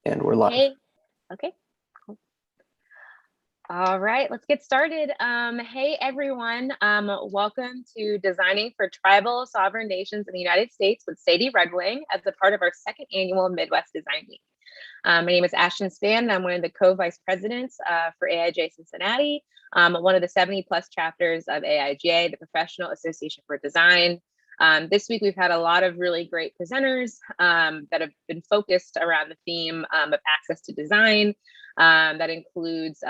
And we're live. Hey, okay. Cool. All right, let's get started. Hey everyone, welcome to Designing for Tribal Sovereign Nations in the United States with Sadie Redwing as a part of our second annual Midwest Design Week. My name is Ashton Span, and I'm one of the co-vice presidents for AIJ Cincinnati, one of the 70 plus chapters of AIGA, the Professional Association for Design. This week, we've had a lot of really great presenters that have been focused around the theme of access to design. That includes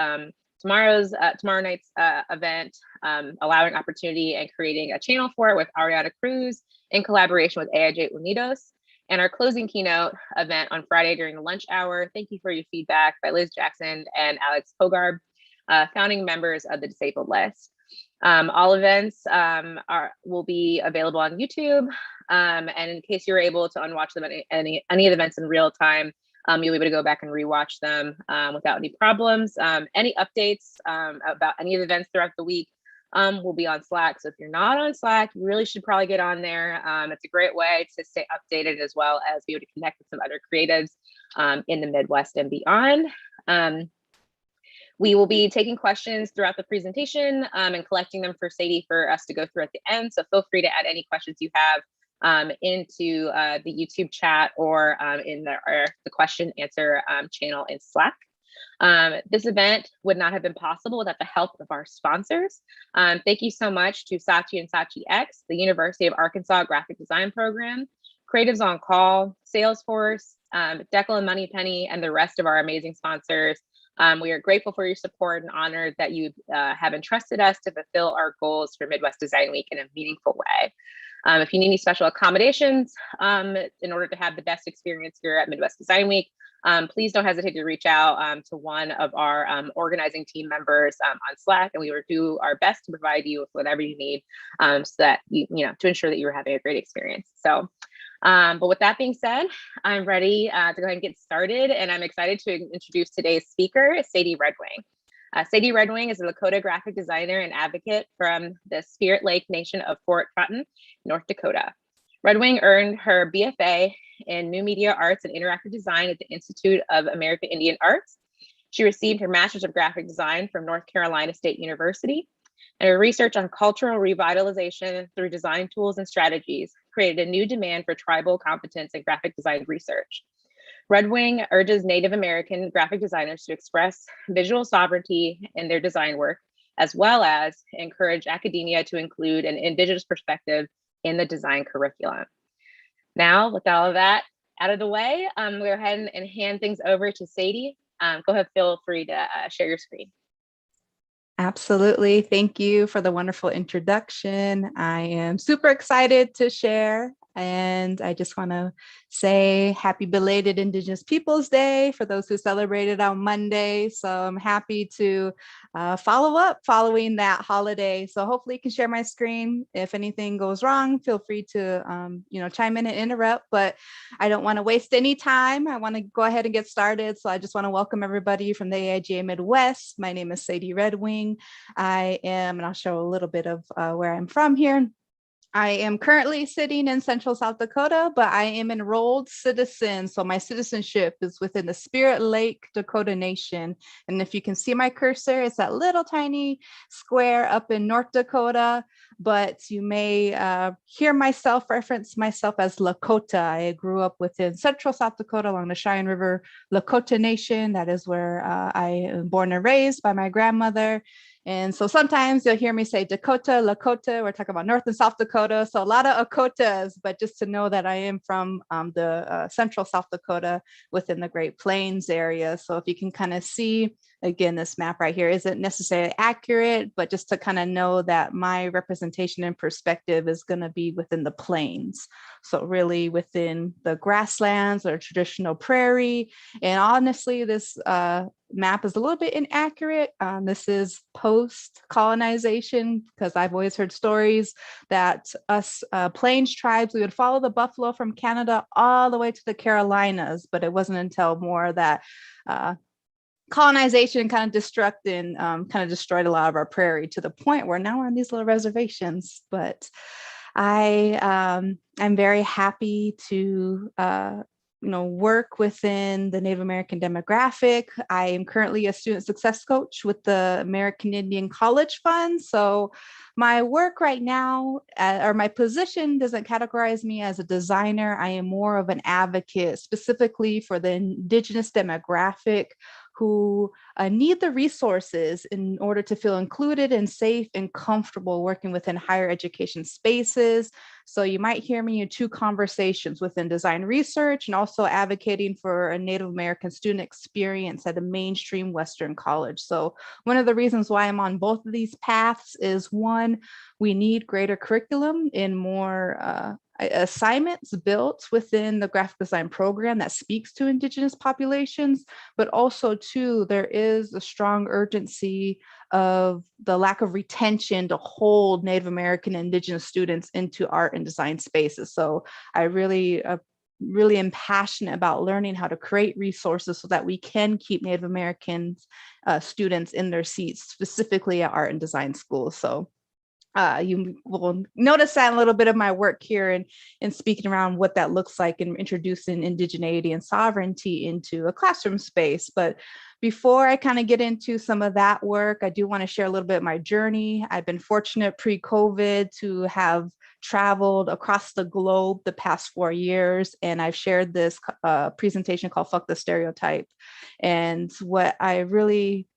tomorrow night's event, allowing opportunity and creating a channel for it with Ariana Cruz in collaboration with AIJ Unidos, and our closing keynote event on Friday during the lunch hour. Thank you for your feedback by Liz Jackson and Alex Hogarb, founding members of the Disabled List. All events will be available on YouTube, and in case you're able to unwatch them any of the events in real time, you'll be able to go back and rewatch them without any problems. Any updates about any of the events throughout the week will be on Slack. So if you're not on Slack, you really should probably get on there. It's a great way to stay updated as well as be able to connect with some other creatives in the Midwest and beyond. We will be taking questions throughout the presentation and collecting them for Sadie for us to go through at the end. So feel free to add any questions you have into the YouTube chat or in the question answer channel in Slack. This event would not have been possible without the help of our sponsors. Thank you so much to Saatchi and Saatchi X, the University of Arkansas Graphic Design Program, Creatives on Call, Salesforce, Declan and Moneypenny, and the rest of our amazing sponsors. We are grateful for your support and honored that you have entrusted us to fulfill our goals for Midwest Design Week in a meaningful way. If you need any special accommodations in order to have the best experience here at Midwest Design Week, please don't hesitate to reach out to one of our organizing team members on Slack, and we will do our best to provide you with whatever you need so that to ensure that you're having a great experience. So, but with that being said, I'm ready to go ahead and get started, and I'm excited to introduce today's speaker, Sadie Redwing. Sadie Redwing is a Lakota graphic designer and advocate from the Spirit Lake Nation of Fort Trotton, North Dakota. Redwing earned her BFA in New Media Arts and Interactive Design at the Institute of American Indian Arts. She received her Master's of Graphic Design from North Carolina State University, and her research on cultural revitalization through design tools and strategies created a new demand for tribal competence in graphic design research. Redwing urges Native American graphic designers to express visual sovereignty in their design work, as well as encourage academia to include an Indigenous perspective in the design curriculum. Now, with all of that out of the way, we'll go ahead and hand things over to Sadie. Go ahead, feel free to share your screen. Absolutely. Thank you for the wonderful introduction. I am super excited to share. And I just want to say happy belated Indigenous Peoples Day for those who celebrated on Monday. So I'm happy to follow up following that holiday. So hopefully you can share my screen. If anything goes wrong, feel free to chime in and interrupt, but I don't want to waste any time. I want to go ahead and get started. So I just want to welcome everybody from the AIGA Midwest. My name is Sadie Redwing. And I'll show a little bit of where I'm from here. I am currently sitting in Central South Dakota, but I am enrolled citizen. So my citizenship is within the Spirit Lake Dakota Nation. And if you can see my cursor, it's that little tiny square up in North Dakota, but you may hear myself reference myself as Lakota. I grew up within Central South Dakota along the Cheyenne River Lakota Nation. That is where I am born and raised by my grandmother. And so sometimes you'll hear me say Dakota, Lakota. We're talking about North and South Dakota. So a lot of Okotas, but just to know that I am from the Central South Dakota within the Great Plains area. So if you can kind of see, again, this map right here isn't necessarily accurate, but just to kind of know that my representation and perspective is going to be within the plains. So really within the grasslands or traditional prairie. And honestly, this map is a little bit inaccurate. This is post-colonization, because I've always heard stories that us Plains tribes, we would follow the buffalo from Canada all the way to the Carolinas, but it wasn't until more that colonization kind of destroyed a lot of our prairie to the point where now we're on these little reservations. But I'm very happy to work within the Native American demographic. I am currently a student success coach with the American Indian College Fund. So my work right now, or my position, doesn't categorize me as a designer. I am more of an advocate specifically for the Indigenous demographic who need the resources in order to feel included and safe and comfortable working within higher education spaces. So you might hear me in two conversations within design research and also advocating for a Native American student experience at a mainstream Western college. So one of the reasons why I'm on both of these paths is, one, we need greater curriculum and more assignments built within the graphic design program that speaks to Indigenous populations, but also two, there is a strong urgency of the lack of retention to hold Native American and Indigenous students into art and design spaces. So I really am passionate about learning how to create resources so that we can keep Native American students in their seats, specifically at art and design schools. So you will notice that a little bit of my work here in speaking around what that looks like and introducing indigeneity and sovereignty into a classroom space. But before I kind of get into some of that work, I do want to share a little bit of my journey. I've been fortunate pre-COVID to have traveled across the globe the past 4 years, and I've shared this presentation called Fuck the Stereotype. And what I really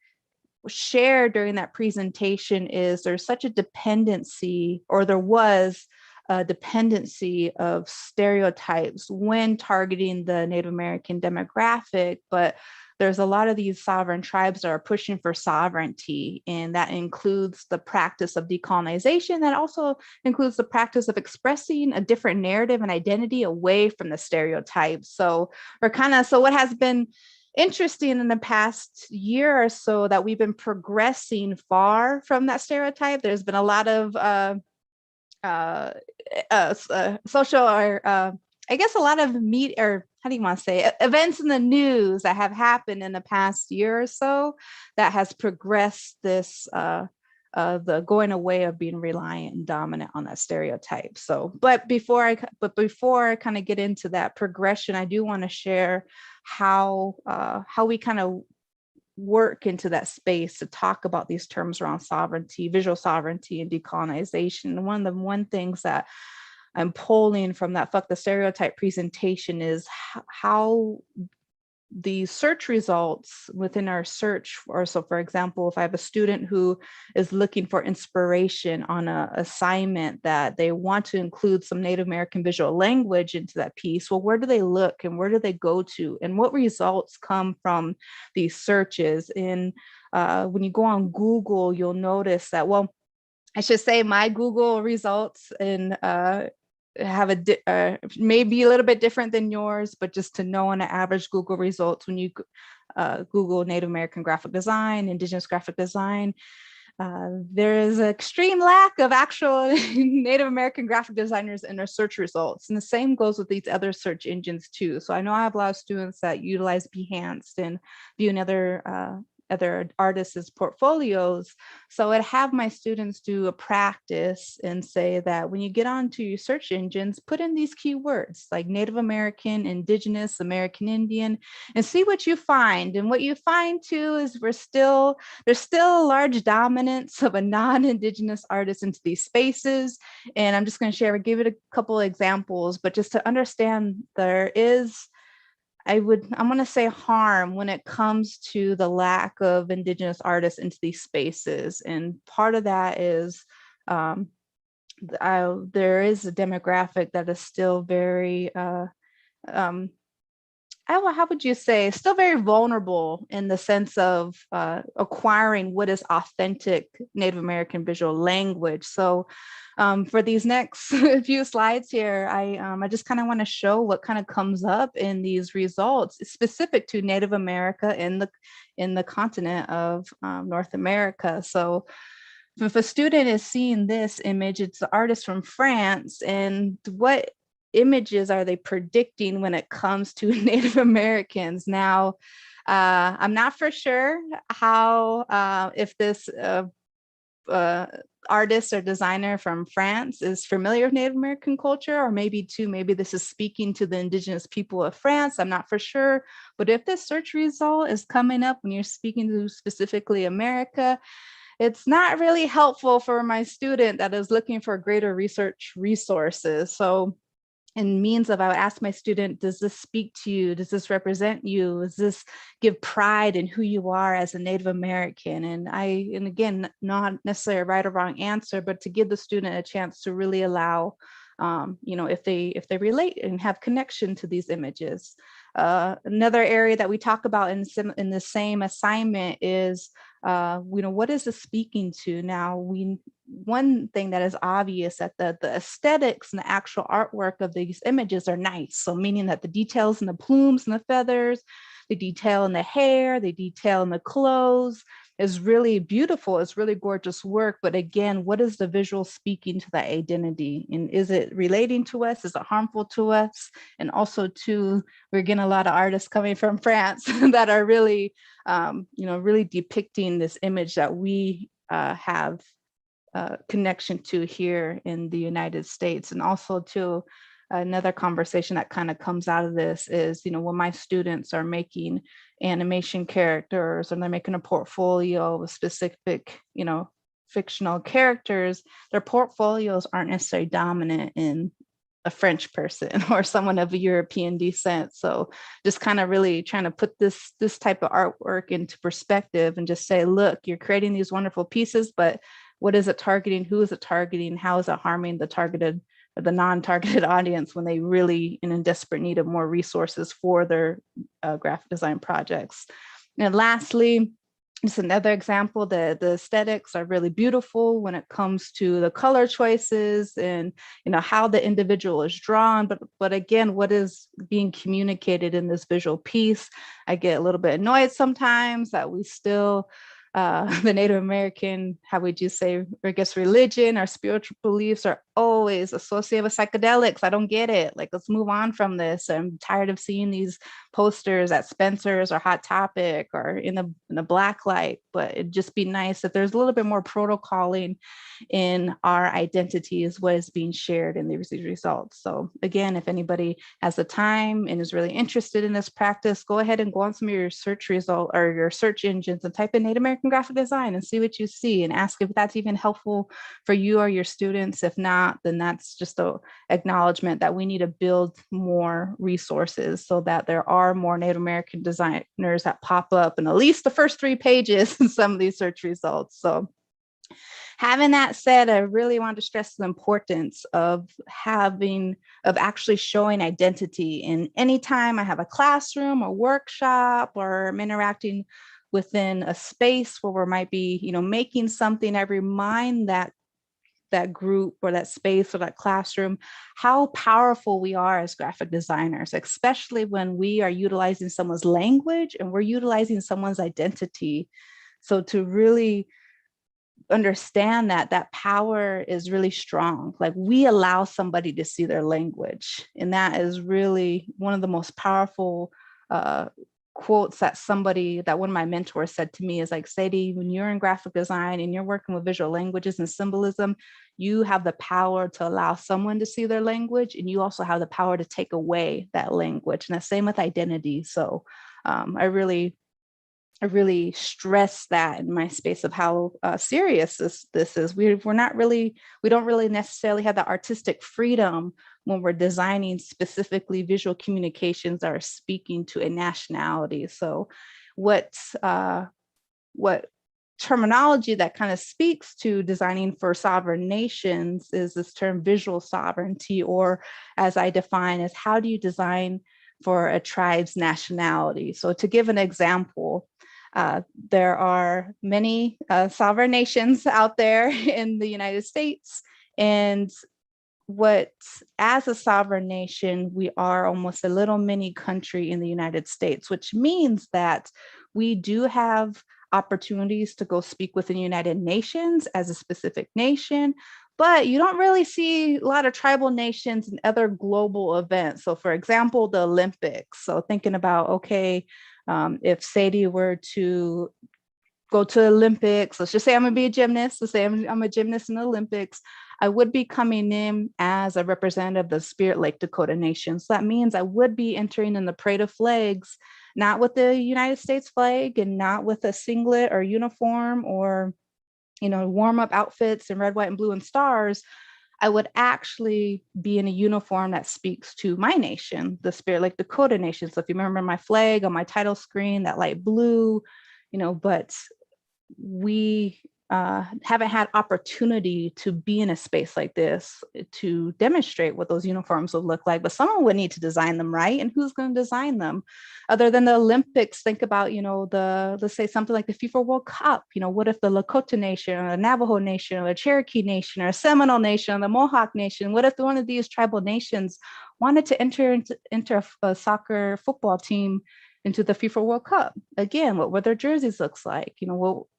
share during that presentation is there's such a dependency, or there was a dependency of stereotypes when targeting the Native American demographic, but there's a lot of these sovereign tribes that are pushing for sovereignty, and that includes the practice of decolonization. That also includes the practice of expressing a different narrative and identity away from the stereotypes. So what has been interesting in the past year or so that we've been progressing far from that stereotype. There's been a lot of social, or I guess a lot of how do you want to say, events in the news that have happened in the past year or so that has progressed this the going away of being reliant and dominant on that stereotype. So, but before I kind of get into that progression, I do want to share how we kind of work into that space to talk about these terms around sovereignty, visual sovereignty, and decolonization. And one things that I'm pulling from that Fuck the Stereotype presentation is how the search results within our search, or so for example, if I have a student who is looking for inspiration on an assignment that they want to include some Native American visual language into that piece, well, where do they look and where do they go to, and what results come from these searches? And when you go on Google, you'll notice that, well, I should say my Google results and have maybe a little bit different than yours, but just to know on an average Google results, when you Google Native American graphic design, Indigenous graphic design, there is an extreme lack of actual Native American graphic designers in their search results. And the same goes with these other search engines too. So I know I have a lot of students that utilize Behance and view other artists' portfolios. So I'd have my students do a practice and say that when you get onto your search engines, put in these keywords like Native American, Indigenous, American Indian, and see what you find. And what you find too is there's still a large dominance of a non-Indigenous artist into these spaces. And I'm just going to give it a couple of examples, but just to understand there is, I'm going to say, harm when it comes to the lack of Indigenous artists into these spaces. And part of that is there is a demographic that is still very, how would you say, still very vulnerable in the sense of acquiring what is authentic Native American visual language. So for these next few slides here, I just kind of want to show what kind of comes up in these results specific to Native America in the continent of North America. So if a student is seeing this image, it's the artist from France, and what images are they predicting when it comes to Native Americans? Now, I'm not for sure how if this artist or designer from France is familiar with Native American culture, or maybe this is speaking to the Indigenous people of France. I'm not for sure. But if this search result is coming up when you're speaking to specifically America, it's not really helpful for my student that is looking for greater research resources. So in means of, I would ask my student, does this speak to you? Does this represent you? Does this give pride in who you are as a Native American? And again, not necessarily a right or wrong answer, but to give the student a chance to really allow, if they relate and have connection to these images. Another area that we talk about in the same assignment is, what is this speaking to? Now, one thing that is obvious that the aesthetics and the actual artwork of these images are nice. So meaning that the details in the plumes and the feathers, the detail in the hair, the detail in the clothes is really beautiful. It's really gorgeous work. But again, what is the visual speaking to that identity? And is it relating to us? Is it harmful to us? And also too, we're getting a lot of artists coming from France that are really, really depicting this image that we have connection to here in the United States. And also to another conversation that kind of comes out of this is, when my students are making animation characters and they're making a portfolio of specific, fictional characters, their portfolios aren't necessarily dominant in a French person or someone of a European descent. So just kind of really trying to put this type of artwork into perspective and just say, look, you're creating these wonderful pieces, but what is it targeting? Who is it targeting? How is it harming the targeted or the non-targeted audience when they really in desperate need of more resources for their graphic design projects? And lastly, just another example, the aesthetics are really beautiful when it comes to the color choices and how the individual is drawn. But again, what is being communicated in this visual piece? I get a little bit annoyed sometimes that we still the Native American, how would you say, I guess religion or spiritual beliefs are always associated with psychedelics. I don't get it. Like, let's move on from this. I'm tired of seeing these posters at Spencer's or Hot Topic or in the black light, but it'd just be nice if there's a little bit more protocoling in our identities, what is being shared in these results. So again, if anybody has the time and is really interested in this practice, go ahead and go on some of your search result or your search engines and type in Native American graphic design and see what you see and ask if that's even helpful for you or your students. If not, then that's just an acknowledgement that we need to build more resources so that there are more Native American designers that pop up in at least the first 3 pages in some of these search results. So having that said, I really want to stress the importance of actually showing identity. And anytime I have a classroom or workshop or I'm interacting within a space where we might be, making something, I remind that group or that space or that classroom, how powerful we are as graphic designers, especially when we are utilizing someone's language and we're utilizing someone's identity. So to really understand that power is really strong. Like, we allow somebody to see their language. And that is really one of the most powerful quotes that one of my mentors said to me is like, Sadie, when you're in graphic design and you're working with visual languages and symbolism, you have the power to allow someone to see their language, and you also have the power to take away that language. And the same with identity. So I really stress that in my space of how serious this is. We don't really necessarily have the artistic freedom when we're designing specifically visual communications that are speaking to a nationality. So what terminology that kind of speaks to designing for sovereign nations is this term visual sovereignty, or as I define, is how do you design for a tribe's nationality? So to give an example, there are many sovereign nations out there in the United States, and as a sovereign nation, we are almost a little mini country in the United States, which means that we do have opportunities to go speak within the United Nations as a specific nation, but you don't really see a lot of tribal nations and other global events. So for example, the Olympics. So thinking about, okay, if Sadie were to go to Olympics, let's just say I'm gonna be a gymnast, let's say I'm a gymnast in the Olympics, I would be coming in as a representative of the Spirit Lake Dakota Nation. So that means I would be entering in the parade of flags, not with the United States flag and not with a singlet or uniform or, warm up outfits in red, white, and blue and stars. I would actually be in a uniform that speaks to my nation, the Spirit Lake Dakota Nation. So if you remember my flag on my title screen, that light blue, but we haven't had opportunity to be in a space like this to demonstrate what those uniforms would look like. But someone would need to design them, right? And who's going to design them? Other than the Olympics, think about, let's say something like the FIFA World Cup. What if the Lakota Nation or the Navajo Nation or the Cherokee Nation or Seminole Nation or the Mohawk Nation? What if one of these tribal nations wanted to enter a soccer football team into the FIFA World Cup? Again, what would their jerseys looks like?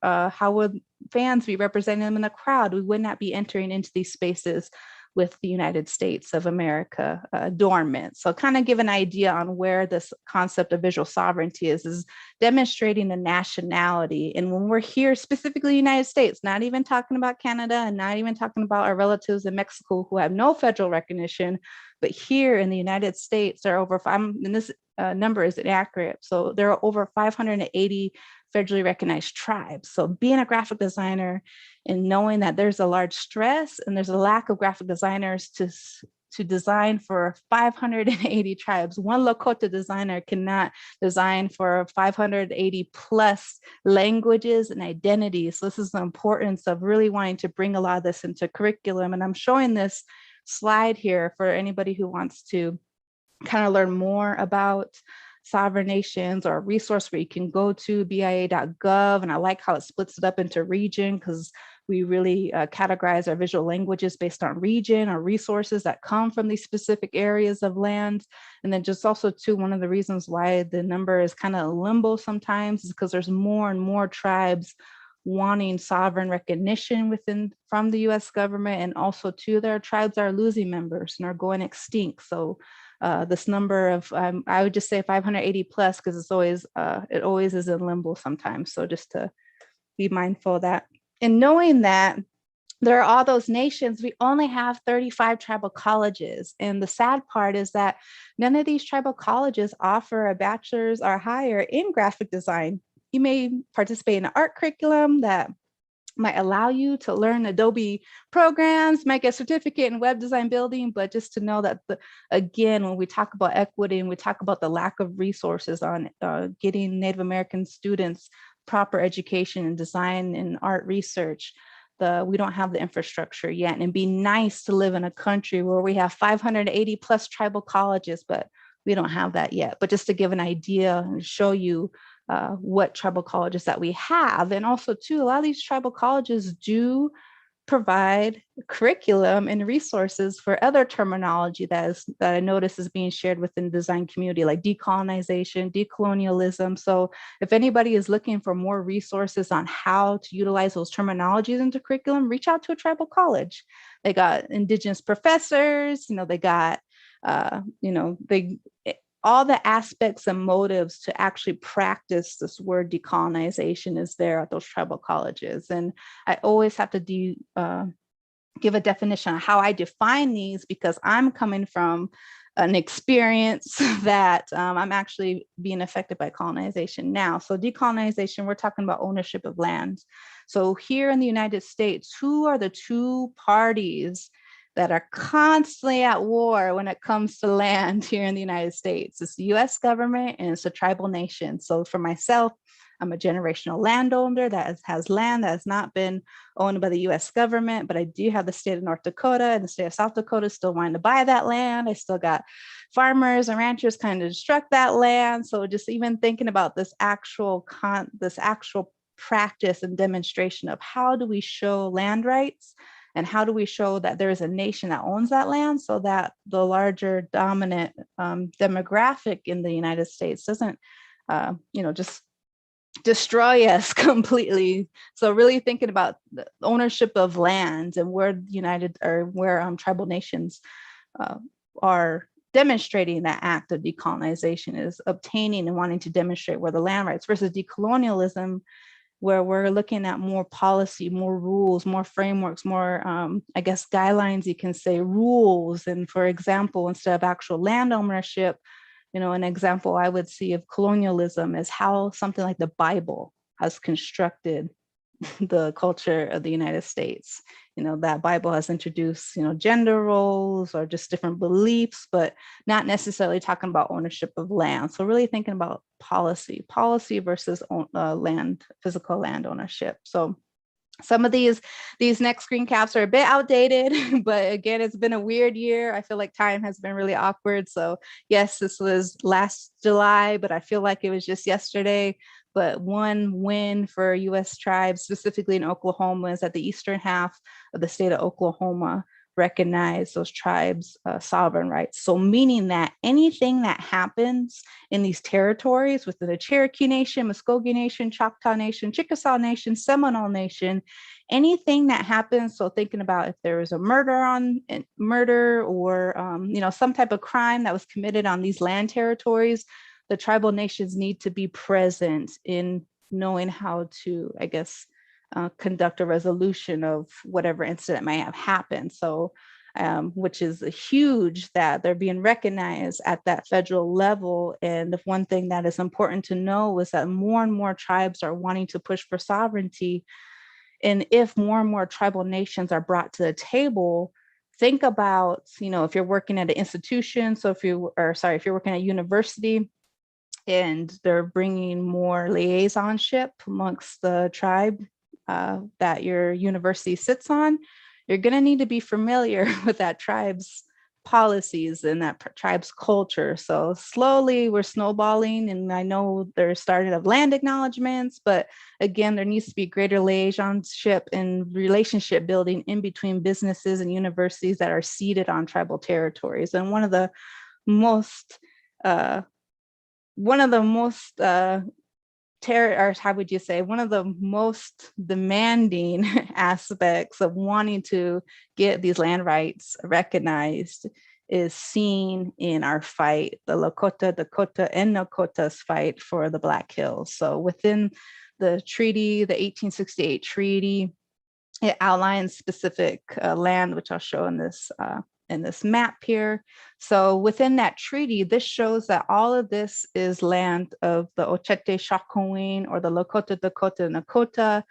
How would fans be representing them in the crowd? We would not be entering into these spaces with the United States of America dormant. So kind of give an idea on where this concept of visual sovereignty is demonstrating the nationality. And when we're here, specifically United States, not even talking about Canada and not even talking about our relatives in Mexico who have no federal recognition, but here in the United States, there are over and this number is inaccurate. So there are over 580 federally recognized tribes. So being a graphic designer and knowing that there's a large stress and there's a lack of graphic designers to design for 580 tribes. One Lakota designer cannot design for 580 plus languages and identities. So this is the importance of really wanting to bring a lot of this into curriculum. And I'm showing this slide here for anybody who wants to kind of learn more about sovereign nations, or a resource where you can go to BIA.gov. And I like how it splits it up into region, because we really categorize our visual languages based on region or resources that come from these specific areas of land. And then just also too, one of the reasons why the number is kind of limbo sometimes is because there's more and more tribes wanting sovereign recognition from the US government. And also too, there are tribes that are losing members and are going extinct. So this number of, I would just say 580 plus, because it always is in limbo sometimes. So just to be mindful of that. And knowing that there are all those nations, we only have 35 tribal colleges. And the sad part is that none of these tribal colleges offer a bachelor's or higher in graphic design. You may participate in an art curriculum that might allow you to learn Adobe programs, might get a certificate in web design building, but just to know that, again, when we talk about equity and we talk about the lack of resources on getting Native American students proper education in design and art research, we don't have the infrastructure yet. And it'd be nice to live in a country where we have 580 plus tribal colleges, but we don't have that yet. But just to give an idea and show you what tribal colleges that we have. And also too, a lot of these tribal colleges do provide curriculum and resources for other terminology that I notice is being shared within the design community, like decolonization, decolonialism. So if anybody is looking for more resources on how to utilize those terminologies into curriculum, reach out to a tribal college. They got Indigenous professors, they got, all the aspects and motives to actually practice this word decolonization is there at those tribal colleges. And I always have to give a definition on how I define these, because I'm coming from an experience that I'm actually being affected by colonization now. So decolonization, we're talking about ownership of land. So here in the United States, who are the two parties that are constantly at war when it comes to land here in the United States? It's the US government and it's the tribal nation. So for myself, I'm a generational landowner that has land that has not been owned by the US government, but I do have the state of North Dakota and the state of South Dakota still wanting to buy that land. I still got farmers and ranchers kind of destruct that land. So just even thinking about this actual practice and demonstration of how do we show land rights, and how do we show that there is a nation that owns that land, so that the larger dominant demographic in the United States doesn't, just destroy us completely. So really thinking about the ownership of land and where tribal nations are demonstrating that act of decolonization is obtaining and wanting to demonstrate where the land rights, versus decolonialism where we're looking at more policy, more rules, more frameworks, more, I guess, guidelines, you can say, rules. And for example, instead of actual land ownership, an example I would see of colonialism is how something like the Bible has constructed the culture of the United States. That Bible has introduced, gender roles or just different beliefs, but not necessarily talking about ownership of land. So really thinking about policy versus land, physical land ownership. So some of these next screen caps are a bit outdated, but again, it's been a weird year. I feel like time has been really awkward. So yes, this was last July, but I feel like it was just yesterday. But one win for U.S. tribes, specifically in Oklahoma, is that the eastern half of the state of Oklahoma recognized those tribes' sovereign rights. So meaning that anything that happens in these territories within the Cherokee Nation, Muskogee Nation, Choctaw Nation, Chickasaw Nation, Seminole Nation, anything that happens, so thinking about if there was a murder or some type of crime that was committed on these land territories, the tribal nations need to be present in knowing how to, I guess, conduct a resolution of whatever incident may have happened. So, which is huge that they're being recognized at that federal level. And the one thing that is important to know is that more and more tribes are wanting to push for sovereignty. And if more and more tribal nations are brought to the table, think about, if you're working at an institution, if you're working at university, and they're bringing more liaisonship amongst the tribe that your university sits on, you're going to need to be familiar with that tribe's policies and that tribe's culture. So slowly we're snowballing, and I know there's starting of land acknowledgements, but again, there needs to be greater liaisonship and relationship building in between businesses and universities that are seated on tribal territories. And one of the most demanding aspects of wanting to get these land rights recognized is seen in our fight, the Lakota, Dakota, and Nakota's fight for the Black Hills. So within the treaty, the 1868 treaty, it outlines specific land, which I'll show in this map here. So within that treaty, this shows that all of this is land of the Ochete Shakowin, or the Lakota, Dakota, Nakota.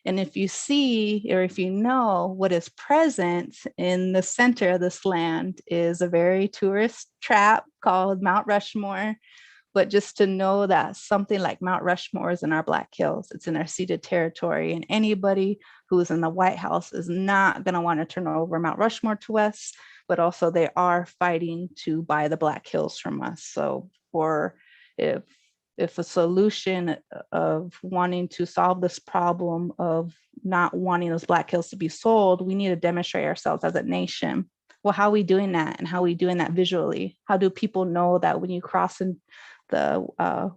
And if you see, or if you know, what is present in the center of this land is a very tourist trap called Mount Rushmore. But just to know that something like Mount Rushmore is in our Black Hills, it's in our ceded territory, and anybody who is in the White House is not going to want to turn over Mount Rushmore to us, but also they are fighting to buy the Black Hills from us. So if a solution of wanting to solve this problem of not wanting those Black Hills to be sold, we need to demonstrate ourselves as a nation. Well, how are we doing that? And how are we doing that visually? How do people know that when you cross in the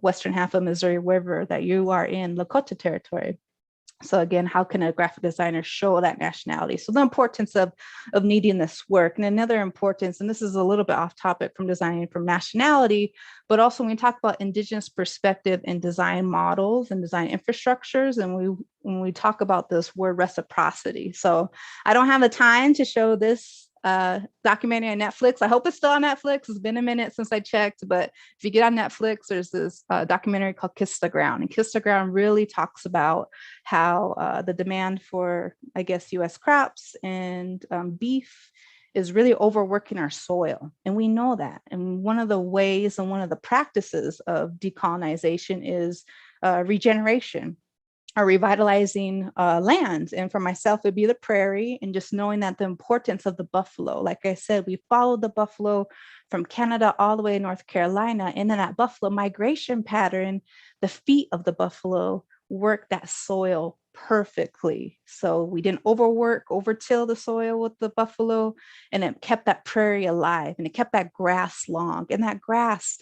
western half of Missouri River that you are in Lakota territory? So again, how can a graphic designer show that nationality? So the importance of needing this work. And another importance, and this is a little bit off topic from designing from nationality, but also when we talk about Indigenous perspective in design models and design infrastructures, and when we talk about this word reciprocity. So I don't have the time to show this documentary on Netflix. I hope it's still on Netflix. It's been a minute since I checked, but if you get on Netflix, there's this documentary called Kiss the Ground. And Kiss the Ground really talks about how the demand for, I guess, US crops and beef is really overworking our soil. And we know that. And one of the ways and one of the practices of decolonization is regeneration, or revitalizing land. And for myself, it'd be the prairie, and just knowing that the importance of the buffalo. Like I said, we followed the buffalo from Canada all the way to North Carolina. And then that buffalo migration pattern, the feet of the buffalo worked that soil perfectly. So we didn't overtill the soil with the buffalo, and it kept that prairie alive, and it kept that grass long. And that grass,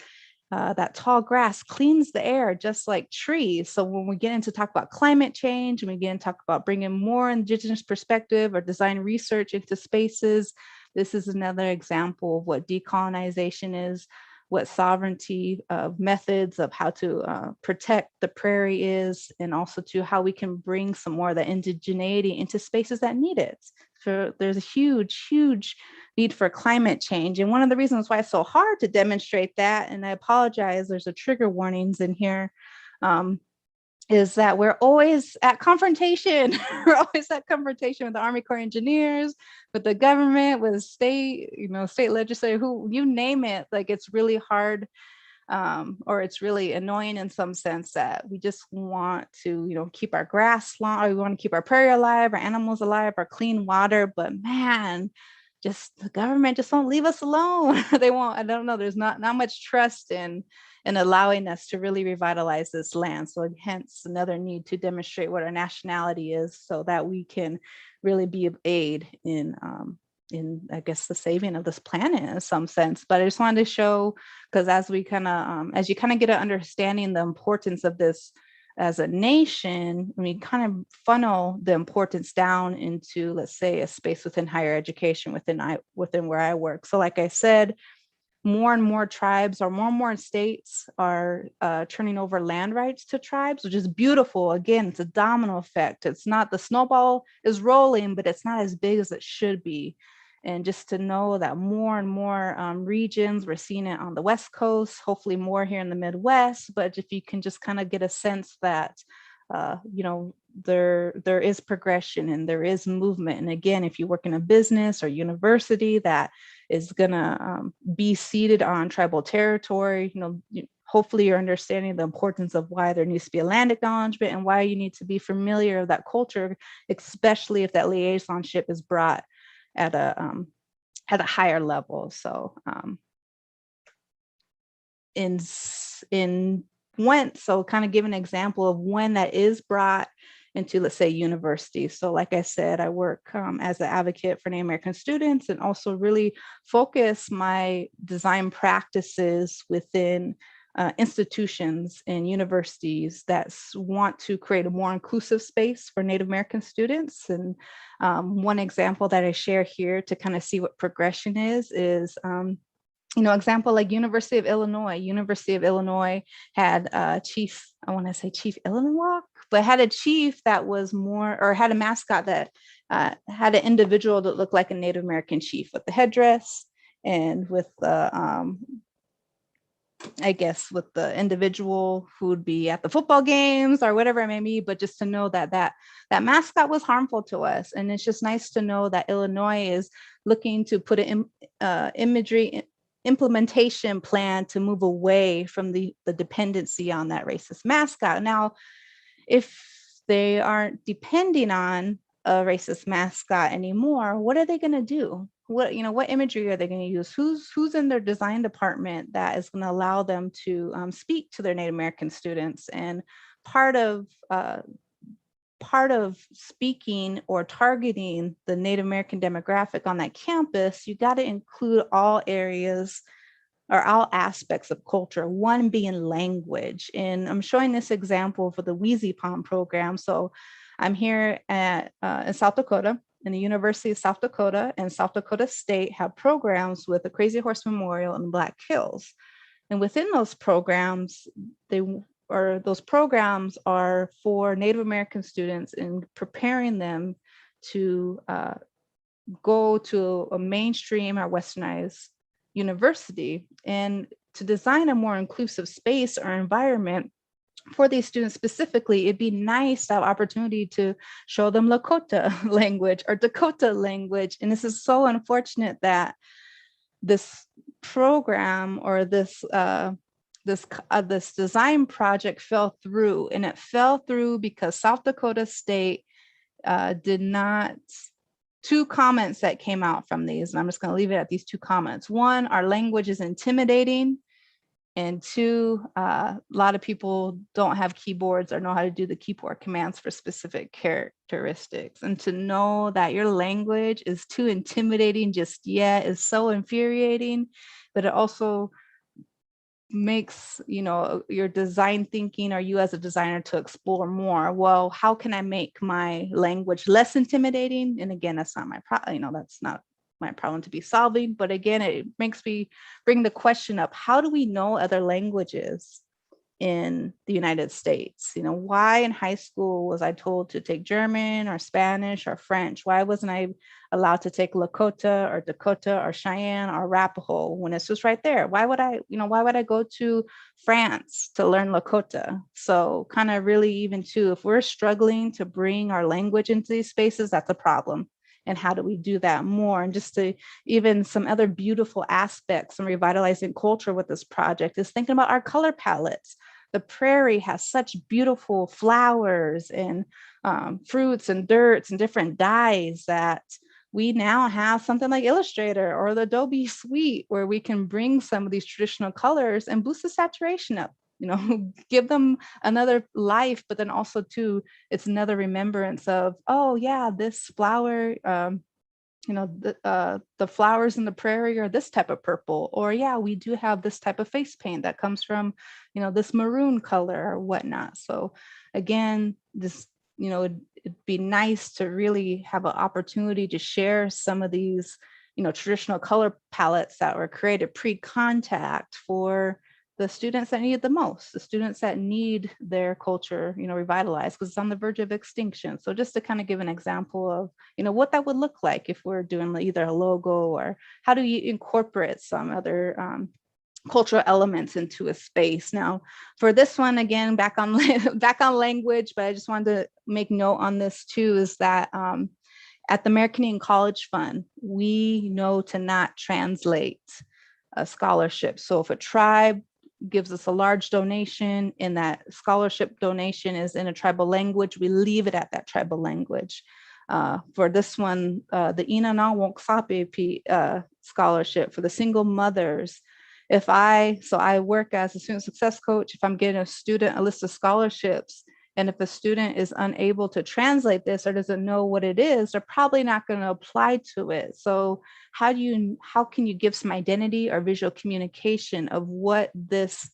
that tall grass, cleans the air just like trees. So when we get into talk about climate change, and we get into talk about bringing more Indigenous perspective or design research into spaces, this is another example of what decolonization is. what sovereignty methods of how to protect the prairie is, and also to how we can bring some more of the indigeneity into spaces that need it. So there's a huge, huge need for climate change. And one of the reasons why it's so hard to demonstrate that, and I apologize, there's a trigger warnings in here, is that we're always at confrontation. We're always at confrontation with the Army Corps of Engineers, with the government, with state, state legislature, who you name it. Like, it's really hard, or it's really annoying in some sense that we just want to, keep our grass long, or we want to keep our prairie alive, our animals alive, our clean water. But man, just the government just won't leave us alone. They won't. I don't know. There's not much trust in allowing us to really revitalize this land. So hence another need to demonstrate what our nationality is, so that we can really be of aid in I guess the saving of this planet in some sense. But I just wanted to show, because as you kind of get an understanding the importance of this as a nation, we kind of funnel the importance down into, let's say, a space within higher education within where I work. So like I said, more and more tribes, or more states are turning over land rights to tribes, which is beautiful. Again, it's a domino effect. It's not, the snowball is rolling, but it's not as big as it should be. And just to know that more and more regions, we're seeing it on the West Coast, hopefully more here in the Midwest. But if you can just kind of get a sense that, there is progression and there is movement. And again, if you work in a business or university that is going to be seated on tribal territory, hopefully you're understanding the importance of why there needs to be a land acknowledgement and why you need to be familiar with that culture, especially if that liaisonship is brought at a higher level. So so kind of give an example of when that is brought into, let's say, universities. So like I said, I work as an advocate for Native American students, and also really focus my design practices within institutions and universities that want to create a more inclusive space for Native American students. And one example that I share here to kind of see what progression is example like University of Illinois. University of Illinois had a chief, I want to say Chief Illinois, but had a chief that was more, or had a mascot that had an individual that looked like a Native American chief with the headdress and with the, I guess, with the individual who would be at the football games or whatever it may be. But just to know that mascot was harmful to us. And it's just nice to know that Illinois is looking to put an imagery implementation plan to move away from the dependency on that racist mascot. Now, if they aren't depending on a racist mascot anymore, what are they going to do? What imagery are they going to use? Who's in their design department that is going to allow them to speak to their Native American students? And part of speaking or targeting the Native American demographic on that campus, you got to include all areas or all aspects of culture, one being language. And I'm showing this example for the Wheezy Pond program. So I'm here in South Dakota, in the University of South Dakota, and South Dakota State have programs with the Crazy Horse Memorial and Black Hills. And within those programs, those programs are for Native American students and preparing them to go to a mainstream or westernized university, and to design a more inclusive space or environment for these students specifically. It'd be nice to have opportunity to show them Lakota language or Dakota language. And this is so unfortunate that this program or this design project fell through. And it fell through because South Dakota State did not. Two comments that came out from these, and I'm just going to leave it at these two comments. One, our language is intimidating. And two, a lot of people don't have keyboards or know how to do the keyboard commands for specific characteristics. And to know that your language is too intimidating just yet is so infuriating, but it also makes your design thinking, or you as a designer, to explore more. Well, how can I make my language less intimidating? And again, that's not my that's not my problem to be solving. But again, it makes me bring the question up, how do we know other languages in the United States? You know, why in high school was I told to take German or Spanish or French? Why wasn't I allowed to take Lakota or Dakota or Cheyenne or Arapaho when it's just right there? Why would I go to France to learn Lakota? So kind of really, even too, if we're struggling to bring our language into these spaces, that's a problem. And how do we do that more? And just to even some other beautiful aspects and revitalizing culture with this project is thinking about our color palettes. The prairie has such beautiful flowers and fruits and dirts and different dyes that we now have something like Illustrator or the Adobe Suite where we can bring some of these traditional colors and boost the saturation up, you know, give them another life, but then also too, it's another remembrance of, oh yeah, this flower, you know, the flowers in the prairie are this type of purple, or yeah, we do have this type of face paint that comes from, you know, this maroon color or whatnot. So again, this, you know, it'd be nice to really have an opportunity to share some of these, you know, traditional color palettes that were created pre-contact for the students that need it the most, the students that need their culture, you know, revitalized because it's on the verge of extinction. So just to kind of give an example of, you know, what that would look like if we're doing either a logo or how do you incorporate some other cultural elements into a space. Now, for this one, again, back on language, but I just wanted to make note on this too, is that at the American Indian College Fund, we know to not translate a scholarship. So if a tribe gives us a large donation and that scholarship donation is in a tribal language, we leave it at that tribal language. For this one, the Ina Na Wonk Sape scholarship for the single mothers, I work as a student success coach, if I'm getting a student a list of scholarships, and if a student is unable to translate this or doesn't know what it is, they're probably not going to apply to it. So how can you give some identity or visual communication of what this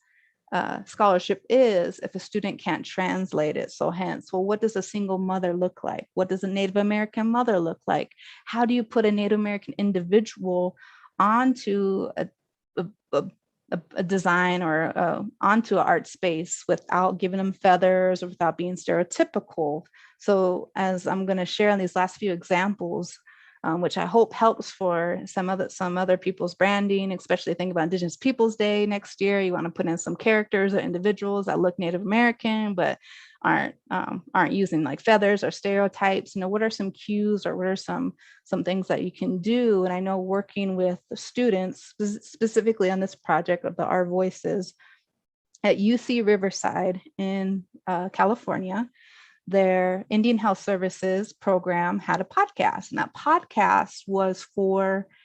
scholarship is if a student can't translate it? So hence, well, what does a single mother look like? What does a Native American mother look like? How do you put a Native American individual onto a design or onto an art space without giving them feathers or without being stereotypical? So as I'm going to share in these last few examples, which I hope helps for some other people's branding, especially think about Indigenous Peoples Day next year. You want to put in some characters or individuals that look Native American, but aren't using like feathers or stereotypes. You know, what are some cues or what are some things that you can do? And I know working with the students, specifically on this project of the Our Voices at UC Riverside in California, their Indian Health Services program had a podcast, and that podcast was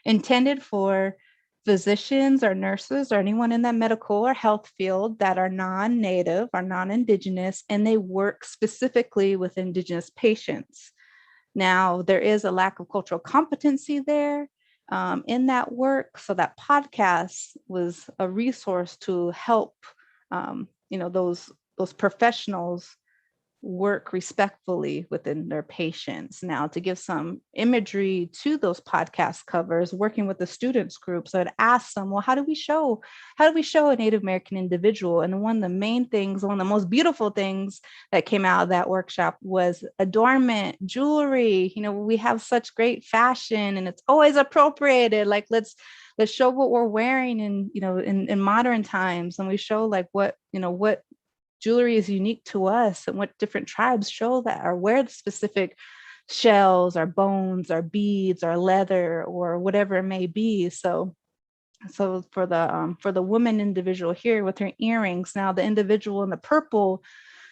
intended for physicians or nurses or anyone in that medical or health field that are non-Native or non-Indigenous, and they work specifically with Indigenous patients. Now, there is a lack of cultural competency there in that work, so that podcast was a resource to help those professionals work respectfully within their patients. Now, to give some imagery to those podcast covers, working with the students group, so I'd ask them, well, how do we show a Native American individual? And one of the main things, one of the most beautiful things that came out of that workshop was adornment, jewelry. You know, we have such great fashion and it's always appropriated. Like, let's show what we're wearing in modern times. And we show like what jewelry is unique to us and what different tribes show that or wear the specific shells or bones or beads or leather or whatever it may be. So for the woman individual here with her earrings, now the individual in the purple,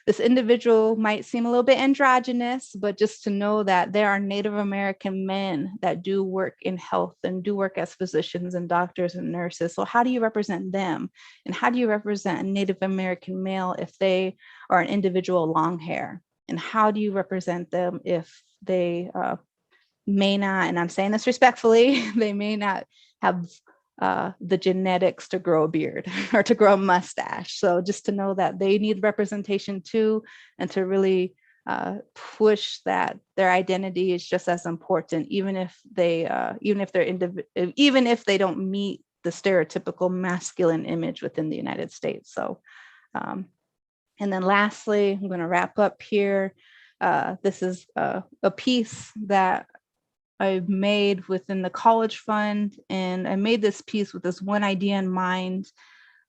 this individual might seem a little bit androgynous, but just to know that there are Native American men that do work in health and do work as physicians and doctors and nurses. So how do you represent them? And how do you represent a Native American male if they are an individual long hair? And how do you represent them if they may not, and I'm saying this respectfully, they may not have the genetics to grow a beard or to grow a mustache. So just to know that they need representation too, and to really push that their identity is just as important, even if they're even if they don't meet the stereotypical masculine image within the United States. So, and then lastly, I'm going to wrap up here. This is a piece that I made within the college fund, and I made this piece with this one idea in mind.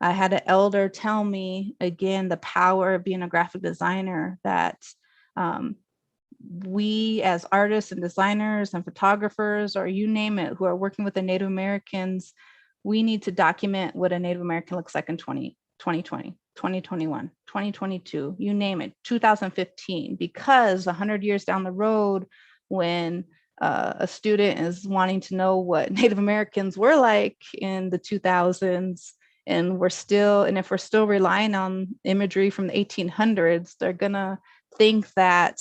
I had an elder tell me, again, the power of being a graphic designer, that we as artists and designers and photographers, or you name it, who are working with the Native Americans, we need to document what a Native American looks like in 2020, 2021, 2022, you name it, 2015, because 100 years down the road, when a student is wanting to know what Native Americans were like in the 2000s, and if we're still relying on imagery from the 1800s, they're gonna think that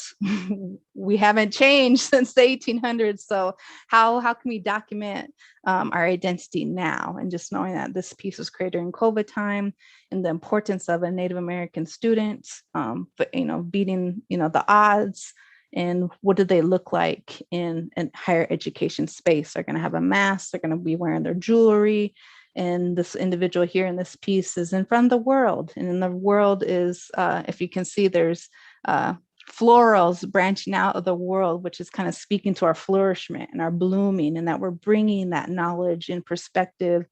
we haven't changed since the 1800s. So how can we document our identity now? And just knowing that this piece was created in COVID time, and the importance of a Native American student, but beating the odds. And what do they look like in higher education space? They're going to have a mask. They're going to be wearing their jewelry. And this individual here in this piece is in front of the world. And in the world is, if you can see, there's florals branching out of the world, which is kind of speaking to our flourishment and our blooming, and that we're bringing that knowledge and perspective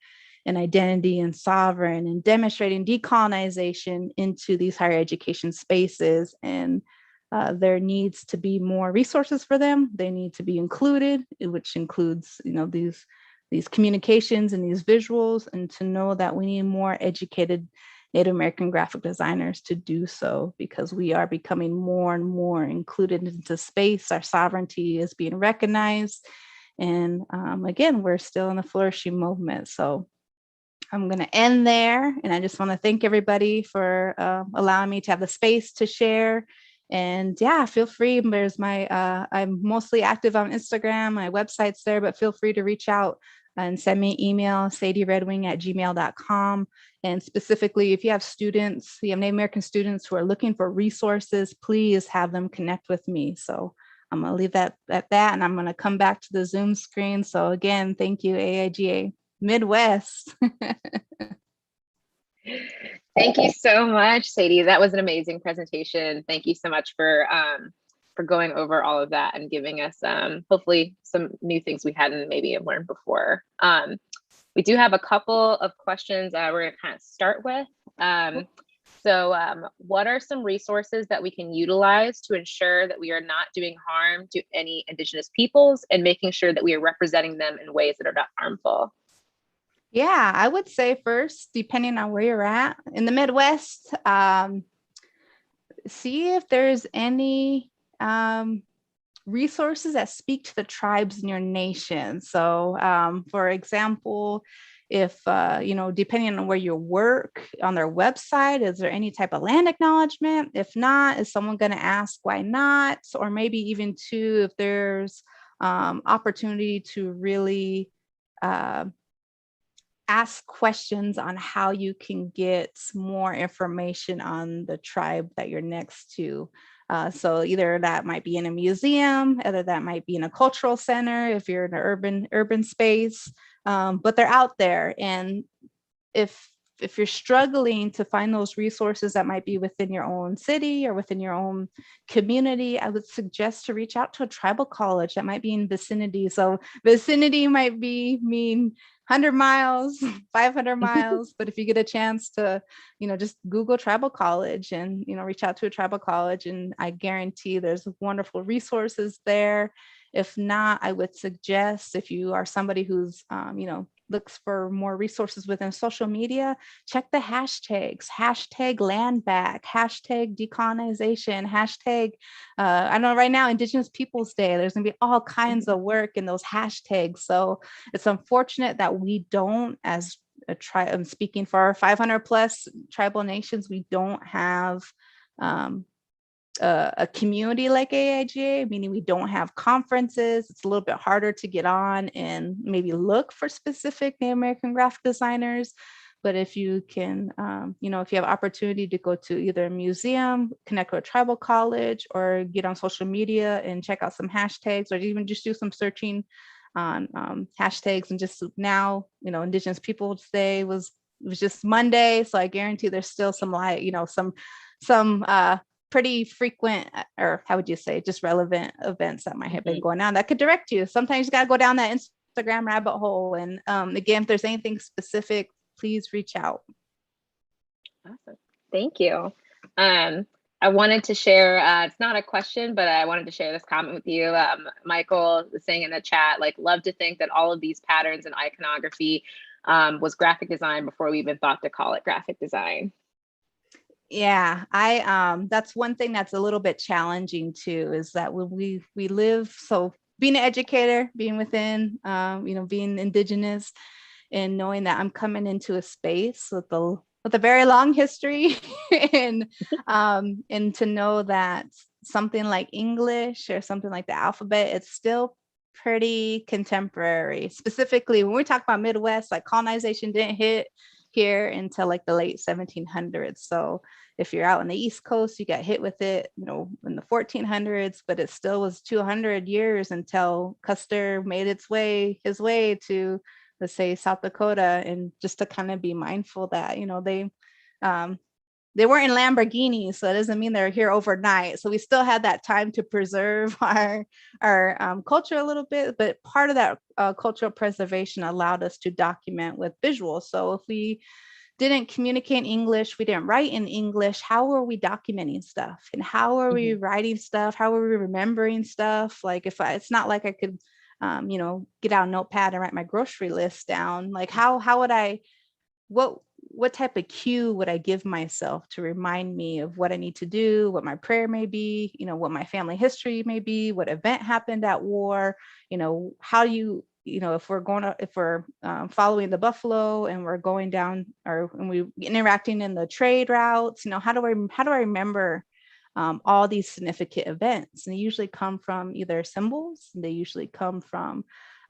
and identity and sovereign and demonstrating decolonization into these higher education spaces. And there needs to be more resources for them. They need to be included, which includes, these communications and these visuals, and to know that we need more educated Native American graphic designers to do so, because we are becoming more and more included into space. Our sovereignty is being recognized. And again, we're still in a flourishing movement. So I'm going to end there. And I just want to thank everybody for allowing me to have the space to share. And yeah, feel free. There's I'm mostly active on Instagram, my website's there, but feel free to reach out and send me an email, sadieredwing@gmail.com. And specifically, if you have Native American students who are looking for resources, please have them connect with me. So I'm going to leave that at that, and I'm going to come back to the Zoom screen. So again, thank you, AIGA Midwest. Thank you so much, Sadie. That was an amazing presentation. Thank you so much for going over all of that and giving us hopefully some new things we hadn't maybe learned before. We do have a couple of questions we're going to kind of start with. So what are some resources that we can utilize to ensure that we are not doing harm to any Indigenous peoples and making sure that we are representing them in ways that are not harmful? Yeah, I would say first, depending on where you're at in the Midwest, see if there's any resources that speak to the tribes in your nation. So for example, if, depending on where you work, on their website, is there any type of land acknowledgement? If not, is someone going to ask why not? Or maybe even too, if there's opportunity to really ask questions on how you can get more information on the tribe that you're next to. So either that might be in a museum, either that might be in a cultural center if you're in an urban space, but they're out there. And if you're struggling to find those resources that might be within your own city or within your own community, I would suggest to reach out to a tribal college that might be in vicinity. So vicinity might mean 100 miles, 500 miles, but if you get a chance to, just Google tribal college and, reach out to a tribal college, and I guarantee there's wonderful resources there. If not, I would suggest, if you are somebody who's, looks for more resources within social media, check the hashtags, hashtag land back, hashtag decolonization, hashtag, I know right now, Indigenous Peoples Day, there's gonna be all kinds of work in those hashtags. So it's unfortunate that we don't, as a tribe, I'm speaking for our 500 plus tribal nations, we don't have a community like AIGA, meaning we don't have conferences. It's a little bit harder to get on and maybe look for specific Native American graphic designers. but if you can, if you have opportunity to go to either a museum, connect with a tribal college, or get on social media and check out some hashtags, or even just do some searching on hashtags. And just now, Indigenous Peoples Day it was just Monday, so I guarantee there's still some some pretty frequent, or how would you say, just relevant events that might have been going on that could direct you. Sometimes you got to go down that Instagram rabbit hole. And again, if there's anything specific, please reach out. Awesome. Thank you. I wanted to share, it's not a question, but I wanted to share this comment with you. Michael was saying in the chat, like, love to think that all of these patterns and iconography was graphic design before we even thought to call it graphic design. Yeah, that's one thing that's a little bit challenging too, is that when we live, so being an educator, being within, being Indigenous, and knowing that I'm coming into a space with a very long history, and to know that something like English or something like the alphabet, it's still pretty contemporary. Specifically, when we talk about Midwest, like colonization didn't hit here until like the late 1700s. So if you're out on the East Coast, you got hit with it, in the 1400s, but it still was 200 years until Custer made his way to, let's say, South Dakota. And just to kind of be mindful that, they weren't in Lamborghinis, so it doesn't mean they're here overnight. So we still had that time to preserve our culture a little bit, but part of that cultural preservation allowed us to document with visuals. So if we didn't communicate in English, we didn't write in English, how are we documenting stuff? And how are we writing stuff? How are we remembering stuff? Like it's not like I could, get out a notepad and write my grocery list down. Like how would I, what type of cue would I give myself to remind me of what I need to do, what my prayer may be, what my family history may be, what event happened at war, how you, if we're following the buffalo and we're going down, and we interacting in the trade routes, how do I remember all these significant events? And they usually come from either symbols. They usually come from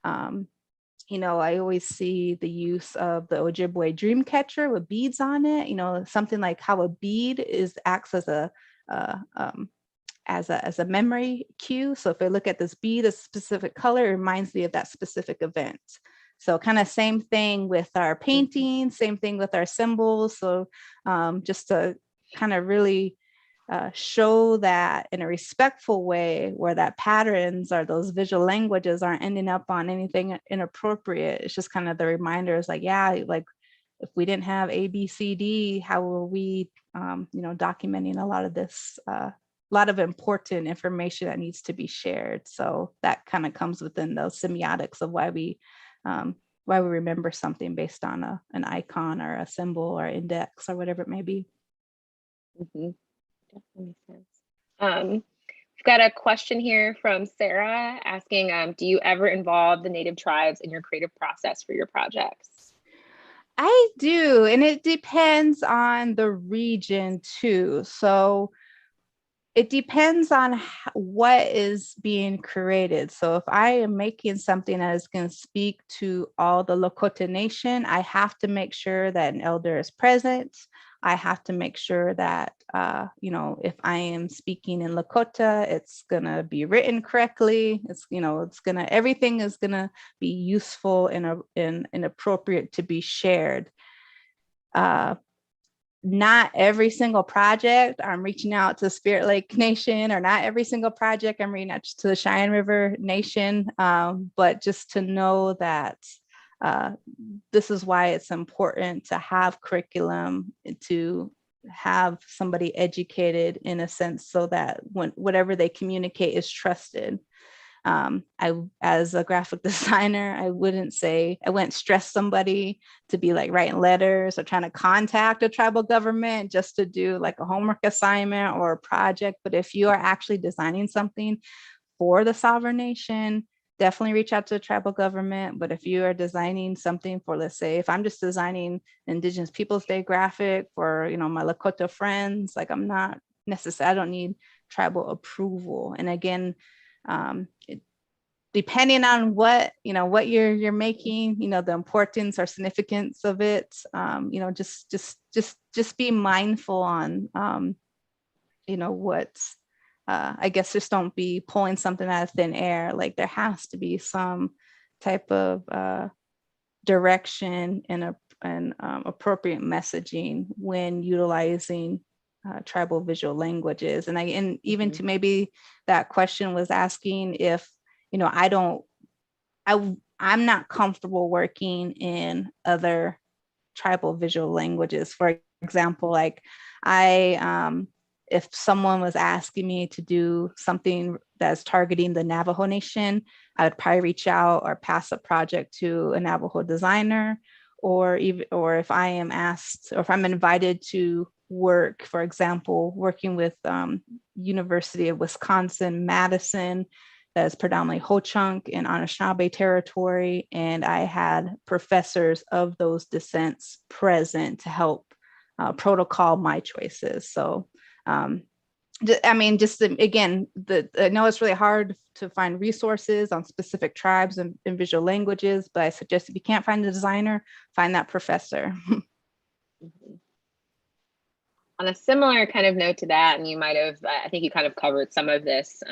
I always see the use of the Ojibwe dream catcher with beads on it, something like how a bead acts as a memory cue. So if I look at this bead, a specific color, it reminds me of that specific event. So kind of same thing with our painting, same thing with our symbols. So just to kind of really show that in a respectful way, where that patterns or those visual languages aren't ending up on anything inappropriate. It's just kind of the reminder is like, yeah, like if we didn't have A, B, C, D, how were we, documenting a lot of this, a lot of important information that needs to be shared. So that kind of comes within those semiotics of why we remember something based on an icon or a symbol or index or whatever it may be. Definitely makes sense. We've got a question here from Sarah asking, do you ever involve the Native tribes in your creative process for your projects? I do, and it depends on the region too. So it depends on what is being created. So if I am making something that is going to speak to all the Lakota Nation, I have to make sure that an elder is present. I have to make sure that, if I am speaking in Lakota, it's going to be written correctly. Everything is going to be useful and appropriate to be shared. Not every single project I'm reaching out to Spirit Lake Nation, or not every single project I'm reaching out to the Cheyenne River Nation, but just to know that this is why it's important to have curriculum, to have somebody educated in a sense, so that whatever they communicate is trusted. As a graphic designer, I wouldn't stress somebody to be like writing letters or trying to contact a tribal government just to do like a homework assignment or a project. But if you are actually designing something for the sovereign nation, definitely reach out to the tribal government. But if you are designing something for, let's say, if I'm just designing Indigenous Peoples Day graphic for, my Lakota friends, like I'm not necessarily, I don't need tribal approval. And again, depending on what, what you're making, the importance or significance of it, just be mindful on, what, I guess just don't be pulling something out of thin air. Like there has to be some type of direction and appropriate messaging when utilizing tribal visual languages. And even to maybe that question was asking if, I'm not comfortable working in other tribal visual languages. For example, like if someone was asking me to do something that's targeting the Navajo Nation, I would probably reach out or pass a project to a Navajo designer, or if I am asked, or if I'm invited to work, for example, working with University of Wisconsin, Madison, that is predominantly Ho-Chunk and Anishinaabe territory. And I had professors of those descents present to help protocol my choices. So, again, I know it's really hard to find resources on specific tribes and visual languages, but I suggest if you can't find a designer, find that professor. On a similar kind of note to that, and you might have, I think you kind of covered some of this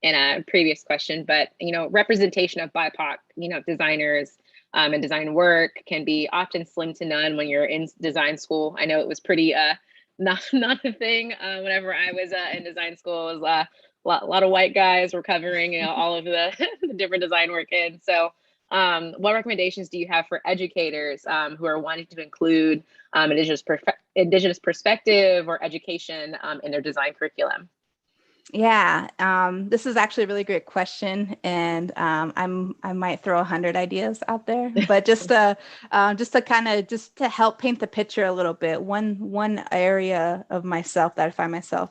in a previous question, but, representation of BIPOC, designers and design work can be often slim to none when you're in design school. I know it was pretty not a thing whenever I was in design school. It was a lot of white guys were covering all of the, the different design work in. So what recommendations do you have for educators who are wanting to include Indigenous perspective or education in their design curriculum? Yeah, this is actually a really great question, and I might throw 100 ideas out there, but just to help paint the picture a little bit. One area of myself that I find myself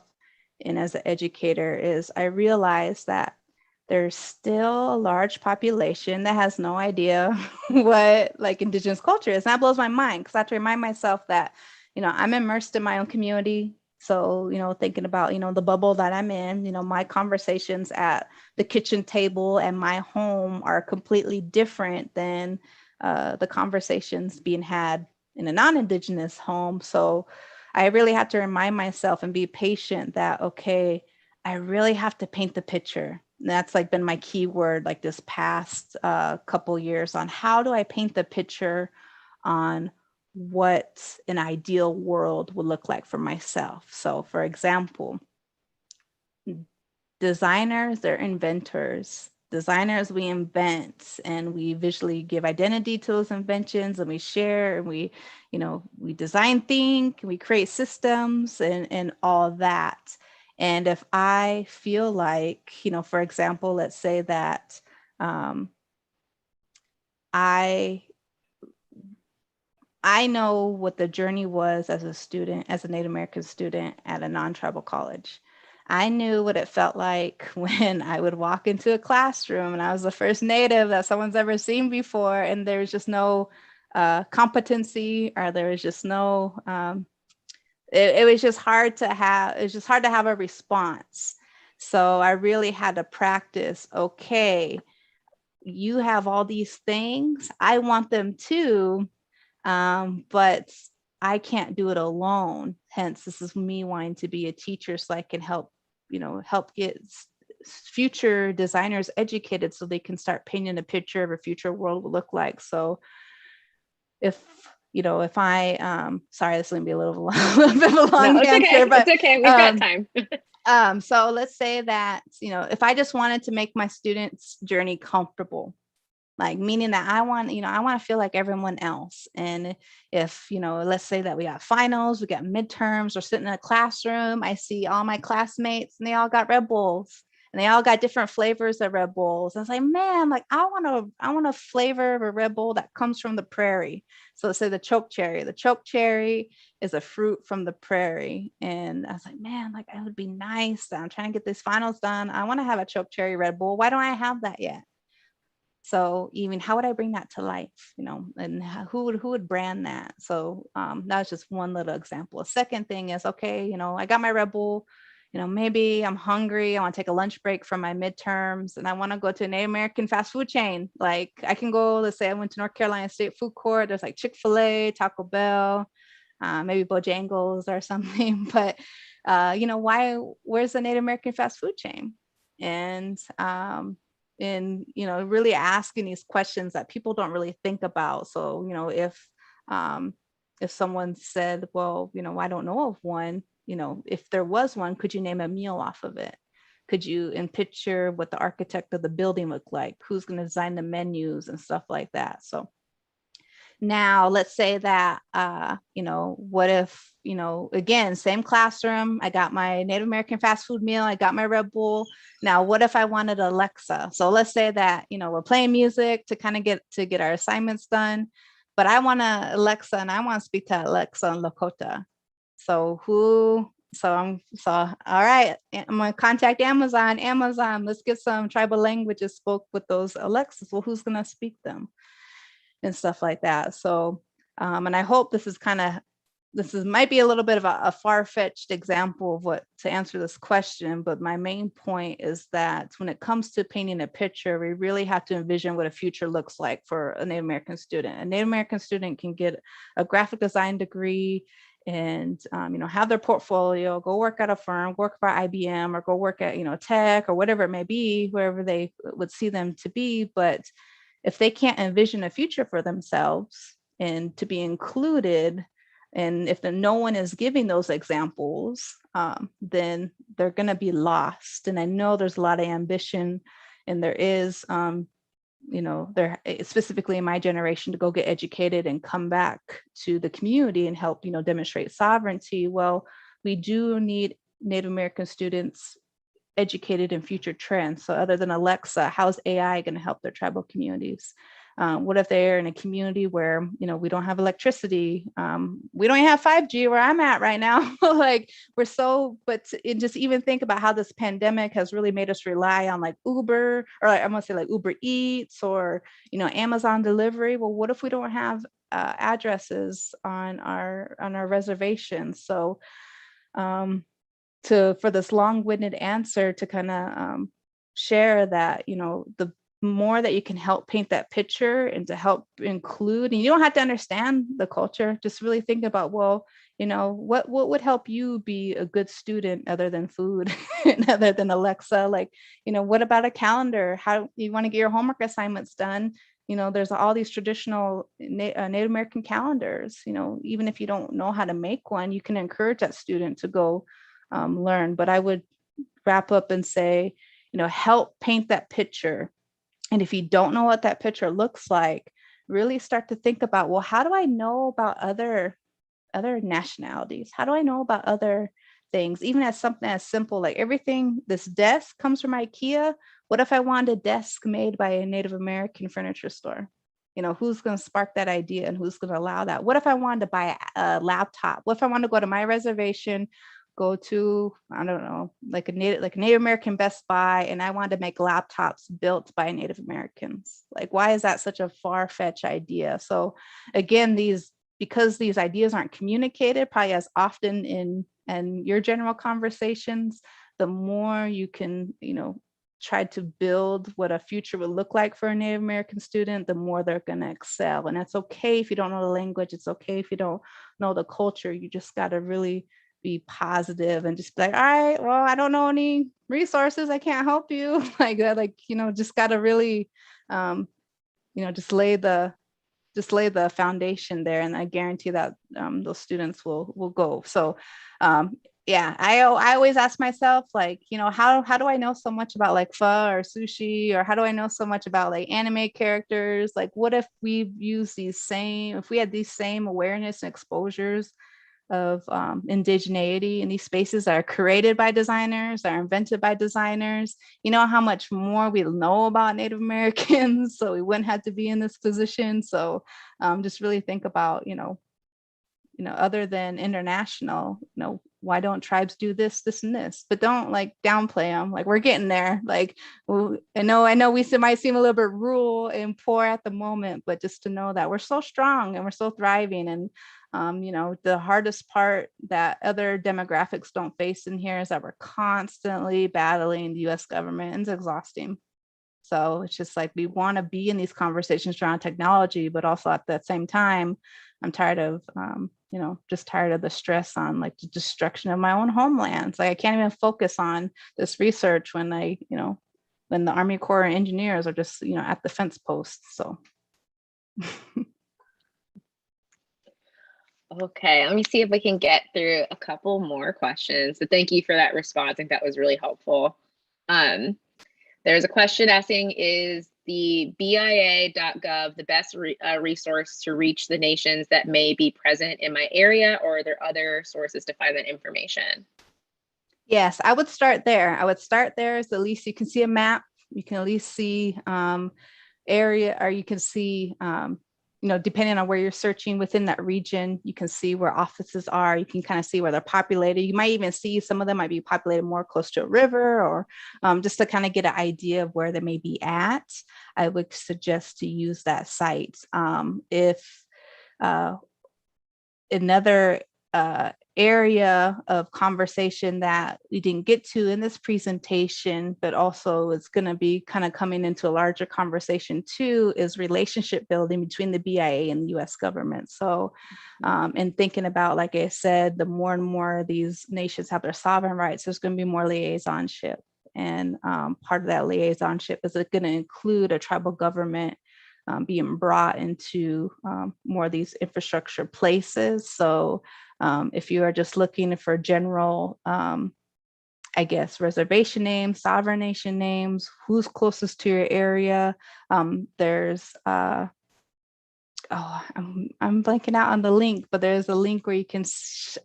in as an educator is I realize that there's still a large population that has no idea what like Indigenous culture is. And that blows my mind because I have to remind myself that, I'm immersed in my own community. So, thinking about, the bubble that I'm in, my conversations at the kitchen table and my home are completely different than the conversations being had in a non-Indigenous home. So I really have to remind myself and be patient that, okay, I really have to paint the picture. And that's like been my key word, like this past couple years on how do I paint the picture on what an ideal world would look like for myself. So for example, designers, they're inventors. Designers, we invent and we visually give identity to those inventions, and we share and we design, think, we create systems and all that. And if I feel like, for example, let's say that I know what the journey was as a student, as a Native American student at a non-tribal college. I knew what it felt like when I would walk into a classroom and I was the first Native that someone's ever seen before, and there was just no competency, or there was just no, it was just hard to have, a response. So I really had to practice, okay, you have all these things, I want them too. But I can't do it alone. Hence, this is me wanting to be a teacher so I can help get future designers educated so they can start painting a picture of a future world will look like. So if I, sorry, this is gonna be a little bit of a long answer, okay. but it's okay. We've got time. So let's say that, if I just wanted to make my students' journey comfortable, like meaning that I want to feel like everyone else. And if, let's say that we got finals, we got midterms, we're sitting in a classroom, I see all my classmates and they all got Red Bulls and they all got different flavors of Red Bulls. I was like, man, like I want a flavor of a Red Bull that comes from the prairie. So let's say the choke cherry. The choke cherry is a fruit from the prairie. And I was like, man, like it would be nice. I'm trying to get these finals done. I want to have a choke cherry Red Bull. Why don't I have that yet? So even how would I bring that to life, and who would brand that? So that was just one little example. A second thing is, okay, I got my Red Bull, maybe I'm hungry, I want to take a lunch break from my midterms and I want to go to a Native American fast food chain. Like I can go, let's say I went to North Carolina State Food Court, there's like Chick-fil-A, Taco Bell, maybe Bojangles or something, but where's the Native American fast food chain? And really asking these questions that people don't really think about. So, if someone said, well, I don't know of one, if there was one, could you name a meal off of it? Could you and picture what the architect of the building looked like? Who's going to design the menus and stuff like that? So now let's say that, what if, again, same classroom, I got my Native American fast food meal, I got my Red Bull. Now, what if I wanted Alexa? So let's say that, we're playing music to kind of get our assignments done, but I want to Alexa and I want to speak to Alexa in Lakota. So all right, I'm going to contact Amazon, let's get some tribal languages spoke with those Alexas. Well, who's going to speak them? And stuff like that. So, and I hope might be a little bit of a far-fetched example of what to answer this question, but my main point is that when it comes to painting a picture, we really have to envision what a future looks like for a Native American student. A Native American student can get a graphic design degree and have their portfolio, go work at a firm, work for IBM, or go work at tech or whatever it may be, wherever they would see them to be. But if they can't envision a future for themselves and to be included, and if no one is giving those examples, then they're going to be lost. And I know there's a lot of ambition, and there is, there specifically in my generation to go get educated and come back to the community and help, demonstrate sovereignty. Well, we do need Native American students educated in future trends. So other than Alexa, how's AI going to help their tribal communities? What if they're in a community where, we don't have electricity? We don't even have 5G where I'm at right now. Just even think about how this pandemic has really made us rely on like Uber, or I'm gonna say like Uber Eats or, Amazon delivery. Well, what if we don't have addresses on our reservations? So, for this long-winded answer to kind of share that, the more that you can help paint that picture and to help include, and you don't have to understand the culture, just really think about, well, what would help you be a good student other than food and other than Alexa? Like, what about a calendar? How you want to get your homework assignments done? There's all these traditional Native American calendars. Even if you don't know how to make one, you can encourage that student to go learn. But I would wrap up and say, help paint that picture. And if you don't know what that picture looks like, really start to think about, well, how do I know about other nationalities? How do I know about other things? Even as something as simple, like everything, this desk comes from IKEA. What if I wanted a desk made by a Native American furniture store? Who's going to spark that idea and who's going to allow that? What if I wanted to buy a laptop? What if I wanted to go to my reservation, go to, I don't know, like a Native American Best Buy, and I wanted to make laptops built by Native Americans? Like, why is that such a far-fetched idea? So again, because these ideas aren't communicated probably as often in your general conversations, the more you can, try to build what a future would look like for a Native American student, the more they're going to excel. And it's okay if you don't know the language. It's okay if you don't know the culture. You just got to really be positive and just be like, all right, well, I don't know any resources, I can't help you. Like that, just got to really, just lay the foundation there. And I guarantee that those students will go. So, I always ask myself, like, how do I know so much about like pho or sushi, or how do I know so much about like anime characters? Like, what if we if we had these same awareness and exposures of indigeneity in these spaces that are created by designers, that are invented by designers, how much more we know about Native Americans, so we wouldn't have to be in this position. So just really think about, other than international, why don't tribes do this, this, and this? But don't like downplay them. Like, we're getting there. Like, I know we might seem a little bit rural and poor at the moment, but just to know that we're so strong and we're so thriving. And The hardest part that other demographics don't face in here is that we're constantly battling the US government, and it's exhausting. So it's just like we want to be in these conversations around technology, but also at the same time, I'm tired of, just tired of the stress on like the destruction of my own homelands. Like I can't even focus on this research when when the Army Corps of Engineers are just, at the fence posts. So. Okay, let me see if we can get through a couple more questions. So thank you for that response. I think that was really helpful. There's a question asking, is the BIA.gov the best resource to reach the nations that may be present in my area, or are there other sources to find that information? Yes, I would start there. I would start there, as at least you can see a map. You can at least see area, or you can see, depending on where you're searching within that region, you can see where offices are. You can kind of see where they're populated. You might even see some of them might be populated more close to a river, or just to kind of get an idea of where they may be at. I would suggest to use that site. If another area of conversation that we didn't get to in this presentation, but also is going to be kind of coming into a larger conversation too, is relationship building between the BIA and the US government. So, and thinking about, like I said, the more and more these nations have their sovereign rights, there's going to be more liaisonship. And part of that liaisonship is going to include a tribal government being brought into more of these infrastructure places. So if you are just looking for general, reservation names, sovereign nation names, who's closest to your area, there's, I'm blanking out on the link, but there's a link where you can see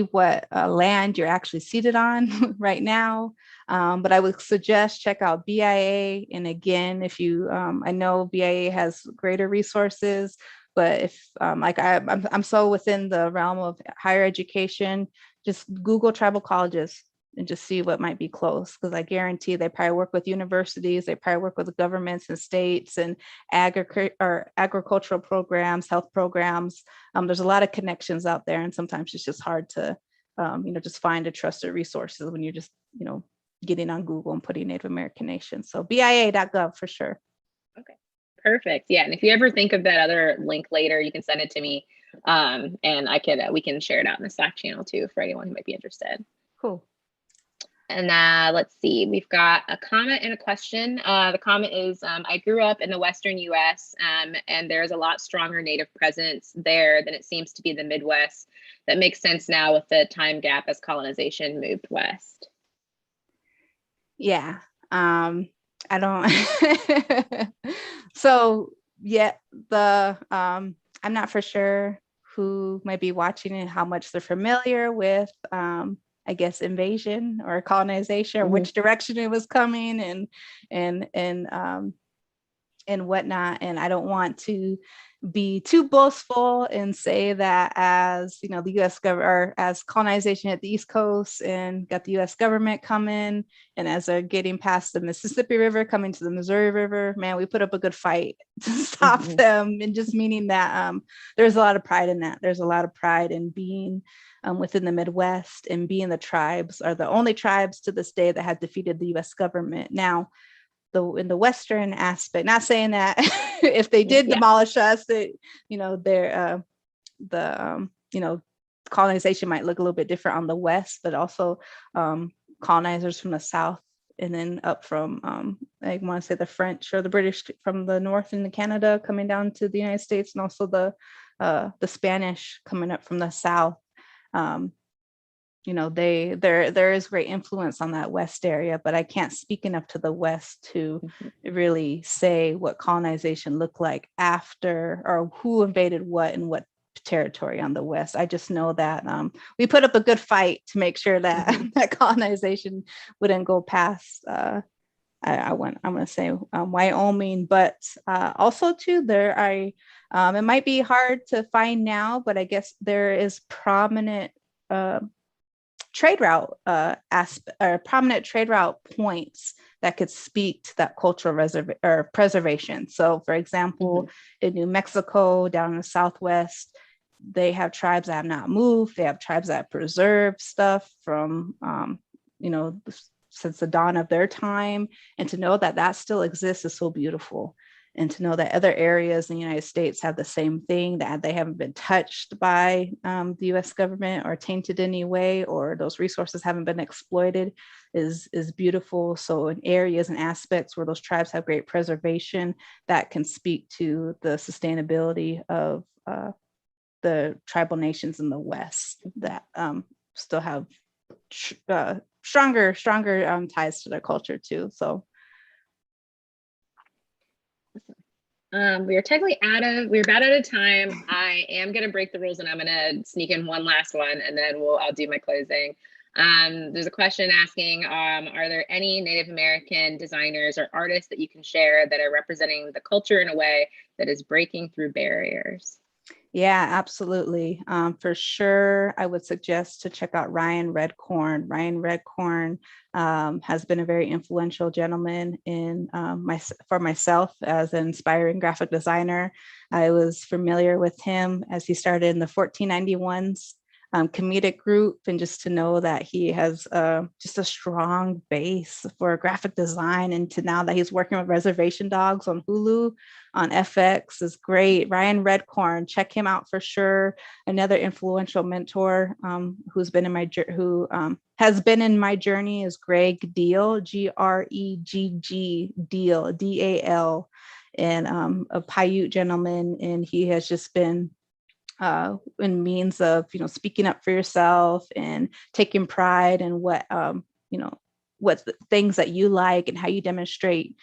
what land you're actually seated on right now. But I would suggest check out BIA. And again, if you, I know BIA has greater resources, but if I'm so within the realm of higher education, just Google tribal colleges and just see what might be close. Because I guarantee they probably work with universities, they probably work with governments and states and agricultural programs, health programs. There's a lot of connections out there, and sometimes it's just hard to, just find a trusted resources when you're just, getting on Google and putting Native American nations. So BIA.gov for sure. Okay, perfect. Yeah, and if you ever think of that other link later, you can send it to me, and we can share it out in the Slack channel too for anyone who might be interested. Cool. And let's see, we've got a comment and a question. The comment is, I grew up in the Western US, and there's a lot stronger Native presence there than it seems to be in the Midwest. That makes sense now with the time gap as colonization moved west. Yeah, I don't. So yeah, I'm not for sure who might be watching and how much they're familiar with, invasion or colonization, or which direction it was coming, and whatnot. And I don't want to be too boastful and say that as the U.S. government, or as colonization at the East Coast and got the U.S. government coming, and as they're getting past the Mississippi River, coming to the Missouri River, man, we put up a good fight to stop them. And just meaning that there's a lot of pride in that. There's a lot of pride in being within the Midwest, and being the tribes are the only tribes to this day that have defeated the U.S. government. Now, in the Western aspect, not saying that if they did demolish us, that colonization might look a little bit different on the West, but also colonizers from the South, and then up from I want to say the French or the British from the North into Canada coming down to the United States, and also the Spanish coming up from the South. There is great influence on that West area, but I can't speak enough to the West to really say what colonization looked like after, or who invaded what and what territory on the West. I just know that we put up a good fight to make sure that that colonization wouldn't go past I'm going to say Wyoming, but also too it might be hard to find now, but I guess there is prominent trade route prominent trade route points that could speak to that cultural preservation. So for example, in New Mexico, down in the Southwest, they have tribes that have not moved. They have tribes that preserve stuff from, since the dawn of their time. And to know that that still exists is so beautiful. And to know that other areas in the United States have the same thing, that they haven't been touched by the US government or tainted in any way, or those resources haven't been exploited, is beautiful. So in areas and aspects where those tribes have great preservation, that can speak to the sustainability of the tribal nations in the West that still have stronger ties to their culture too. So we're about out of time. I am going to break the rules and I'm going to sneak in one last one, and then I'll do my closing. There's a question asking, are there any Native American designers or artists that you can share that are representing the culture in a way that is breaking through barriers? Yeah, absolutely. For sure, I would suggest to check out Ryan Redcorn. Ryan Redcorn has been a very influential gentleman in for myself as an inspiring graphic designer. I was familiar with him as he started in the 1491s comedic group, and just to know that he has just a strong base for graphic design, and to now that he's working with Reservation Dogs on Hulu, on FX, is great. Ryan Redcorn, check him out for sure. Another influential mentor who's been in my has been in my journey is Greg Deal, Gregg Deal, DAL, and a Paiute gentleman, and he has just been in means of speaking up for yourself and taking pride in what what the things that you like and how you demonstrate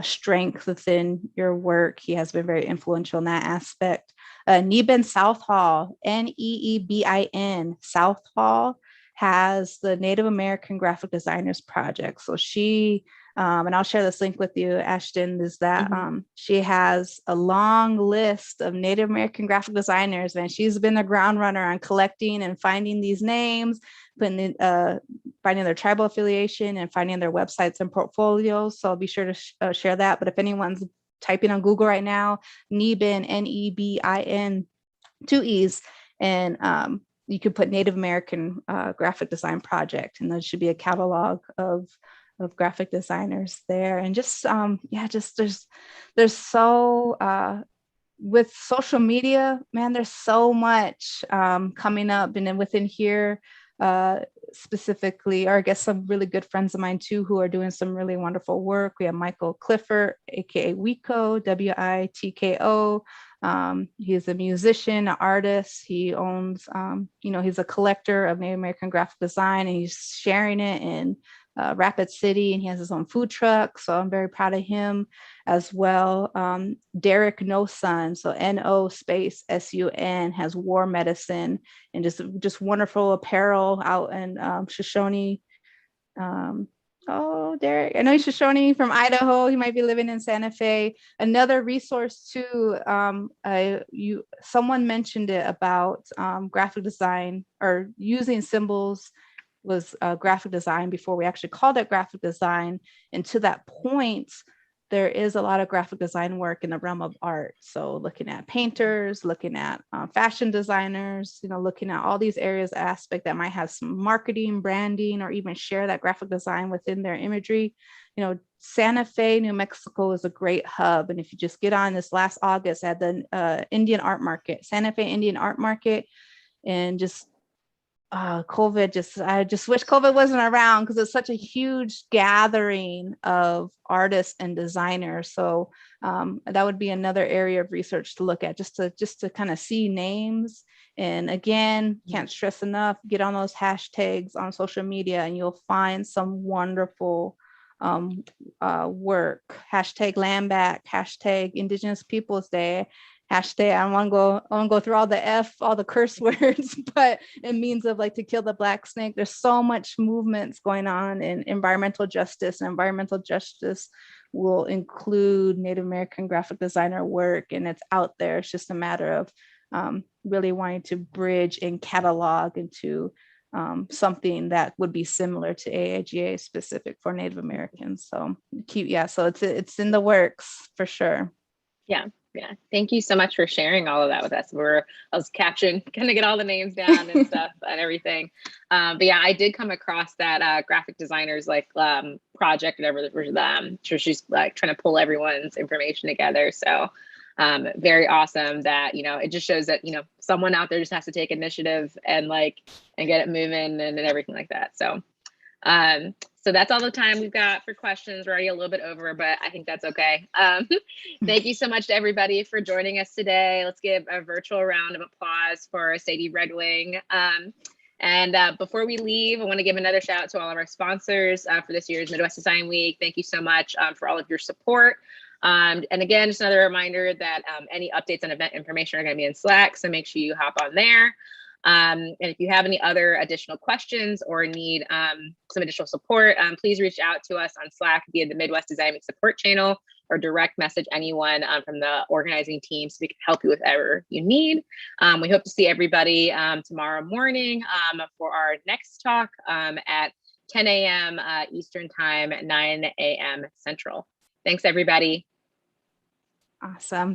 strength within your work. He has been very influential in that aspect. Neebin Southall, Neebin Southall, has the Native American Graphic Designers Project. So she, and I'll share this link with you, Ashton, is that she has a long list of Native American graphic designers, and she's been a ground runner on collecting and finding these names, finding their tribal affiliation and finding their websites and portfolios. So I'll be sure to share that. But if anyone's typing on Google right now, Neebin, Nebin, 2 E's, and you could put Native American Graphic Design Project, and there should be a catalog of graphic designers there. And just there's so with social media, man, there's so much coming up. And then within here specifically, or I guess some really good friends of mine too who are doing some really wonderful work. We have Michael Clifford, aka Wiko, Witko. He's a musician, an artist. He owns, he's a collector of Native American graphic design, and he's sharing it in Rapid City, and he has his own food truck. So I'm very proud of him as well. Derek No Sun, so NO_SUN, has War Medicine and just wonderful apparel out in Shoshone. Derek, I know he's Shoshone from Idaho. He might be living in Santa Fe. Another resource too, someone mentioned it about graphic design or using symbols was graphic design before we actually called it graphic design. And to that point, there is a lot of graphic design work in the realm of art. So looking at painters, looking at fashion designers, looking at all these areas aspect that might have some marketing, branding, or even share that graphic design within their imagery. Santa Fe, New Mexico is a great hub. And if you just get on this last August at the Indian Art Market, Santa Fe Indian Art Market, and just I just wish COVID wasn't around, because it's such a huge gathering of artists and designers. So that would be another area of research to look at, just to kind of see names. And again, can't stress enough, get on those hashtags on social media and you'll find some wonderful work. Hashtag land back, hashtag Indigenous Peoples Day, hashtag, I don't want to go through all the curse words, but it means of like to kill the black snake. There's so much movements going on in environmental justice, and environmental justice will include Native American graphic designer work, and it's out there. It's just a matter of really wanting to bridge and catalog into something that would be similar to AIGA specific for Native Americans. So so it's in the works for sure. Yeah. Yeah, thank you so much for sharing all of that with us. I was capturing, kind of get all the names down and stuff and everything. But yeah, I did come across that graphic designers like project, whatever. So she's like trying to pull everyone's information together. So very awesome that, you know, it just shows that, you know, someone out there just has to take initiative and get it moving and everything like that. So so that's all the time we've got for questions. We're already a little bit over, but I think that's okay. Thank you so much to everybody for joining us today. Let's give a virtual round of applause for Sadie Red Wing. And before we leave, I want to give another shout out to all of our sponsors for this year's Midwest Design Week. Thank you so much for all of your support. And again, just another reminder that any updates on event information are going to be in Slack, so make sure you hop on there. And if you have any other additional questions or need some additional support, please reach out to us on Slack via the Midwest Design Week support channel, or direct message anyone from the organizing team so we can help you with whatever you need. We hope to see everybody tomorrow morning for our next talk at 10 a.m. Eastern Time, 9 a.m. Central. Thanks, everybody. Awesome.